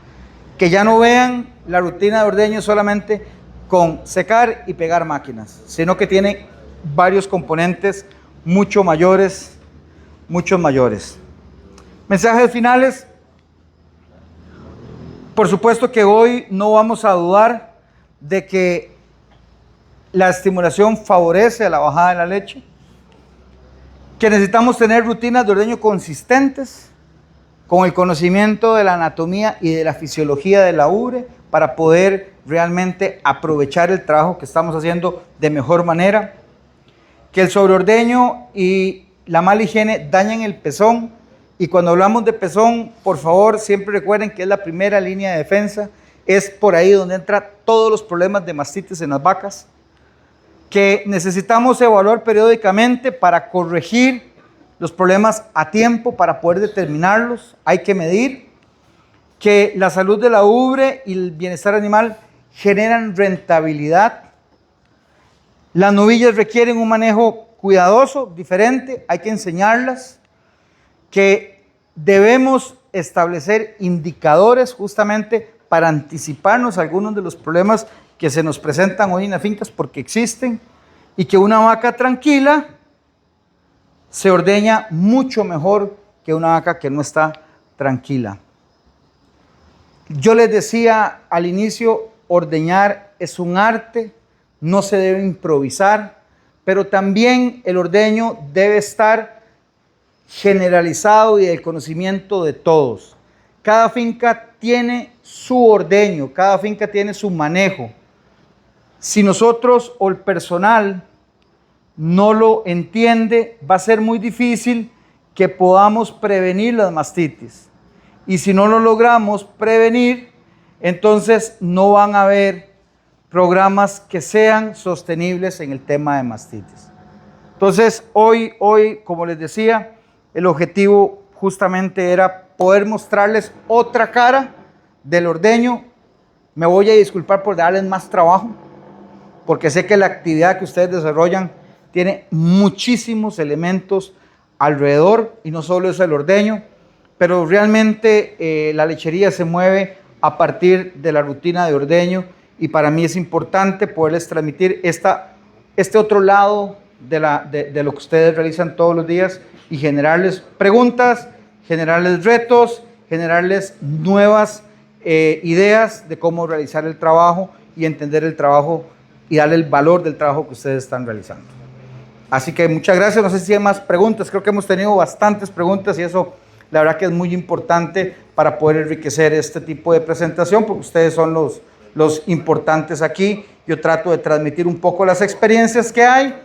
Que ya no vean la rutina de ordeño solamente con secar y pegar máquinas, sino que tiene varios componentes mucho mayores, muchos mayores. Mensajes finales. Por supuesto que hoy no vamos a dudar de que la estimulación favorece a la bajada de la leche, que necesitamos tener rutinas de ordeño consistentes con el conocimiento de la anatomía y de la fisiología de la ubre para poder realmente aprovechar el trabajo que estamos haciendo de mejor manera, que el sobreordeño y la mala higiene dañan el pezón, y cuando hablamos de pezón, por favor, siempre recuerden que es la primera línea de defensa, es por ahí donde entran todos los problemas de mastitis en las vacas, que necesitamos evaluar periódicamente para corregir los problemas a tiempo, para poder determinarlos, hay que medir, que la salud de la ubre y el bienestar animal generan rentabilidad. Las novillas requieren un manejo cuidadoso, diferente, hay que enseñarlas, que debemos establecer indicadores justamente para anticiparnos a algunos de los problemas que se nos presentan hoy en las fincas porque existen, y que una vaca tranquila se ordeña mucho mejor que una vaca que no está tranquila. Yo les decía al inicio, ordeñar es un arte, no se debe improvisar, pero también el ordeño debe estar generalizado y del conocimiento de todos. Cada finca tiene su ordeño, cada finca tiene su manejo. Si nosotros o el personal no lo entiende, va a ser muy difícil que podamos prevenir las mastitis. Y si no lo logramos prevenir, entonces no van a haber programas que sean sostenibles en el tema de mastitis. Entonces, hoy, como les decía, el objetivo justamente era poder mostrarles otra cara del ordeño. Me voy a disculpar por darles más trabajo, porque sé que la actividad que ustedes desarrollan tiene muchísimos elementos alrededor y no solo es el ordeño, pero realmente la lechería se mueve a partir de la rutina de ordeño y para mí es importante poderles transmitir este otro lado de lo que ustedes realizan todos los días y generarles preguntas, generarles retos, generarles nuevas ideas de cómo realizar el trabajo y entender el trabajo y darle el valor del trabajo que ustedes están realizando. Así que muchas gracias, no sé si hay más preguntas, creo que hemos tenido bastantes preguntas y eso la verdad que es muy importante para poder enriquecer este tipo de presentación porque ustedes son los importantes aquí. Yo trato de transmitir un poco las experiencias que hay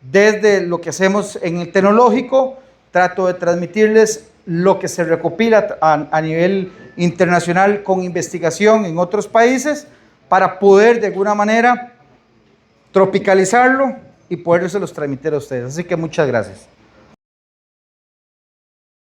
desde lo que hacemos en el tecnológico, trato de transmitirles lo que se recopila a nivel internacional con investigación en otros países para poder de alguna manera tropicalizarlo y podérselos transmitir a ustedes. Así que muchas gracias.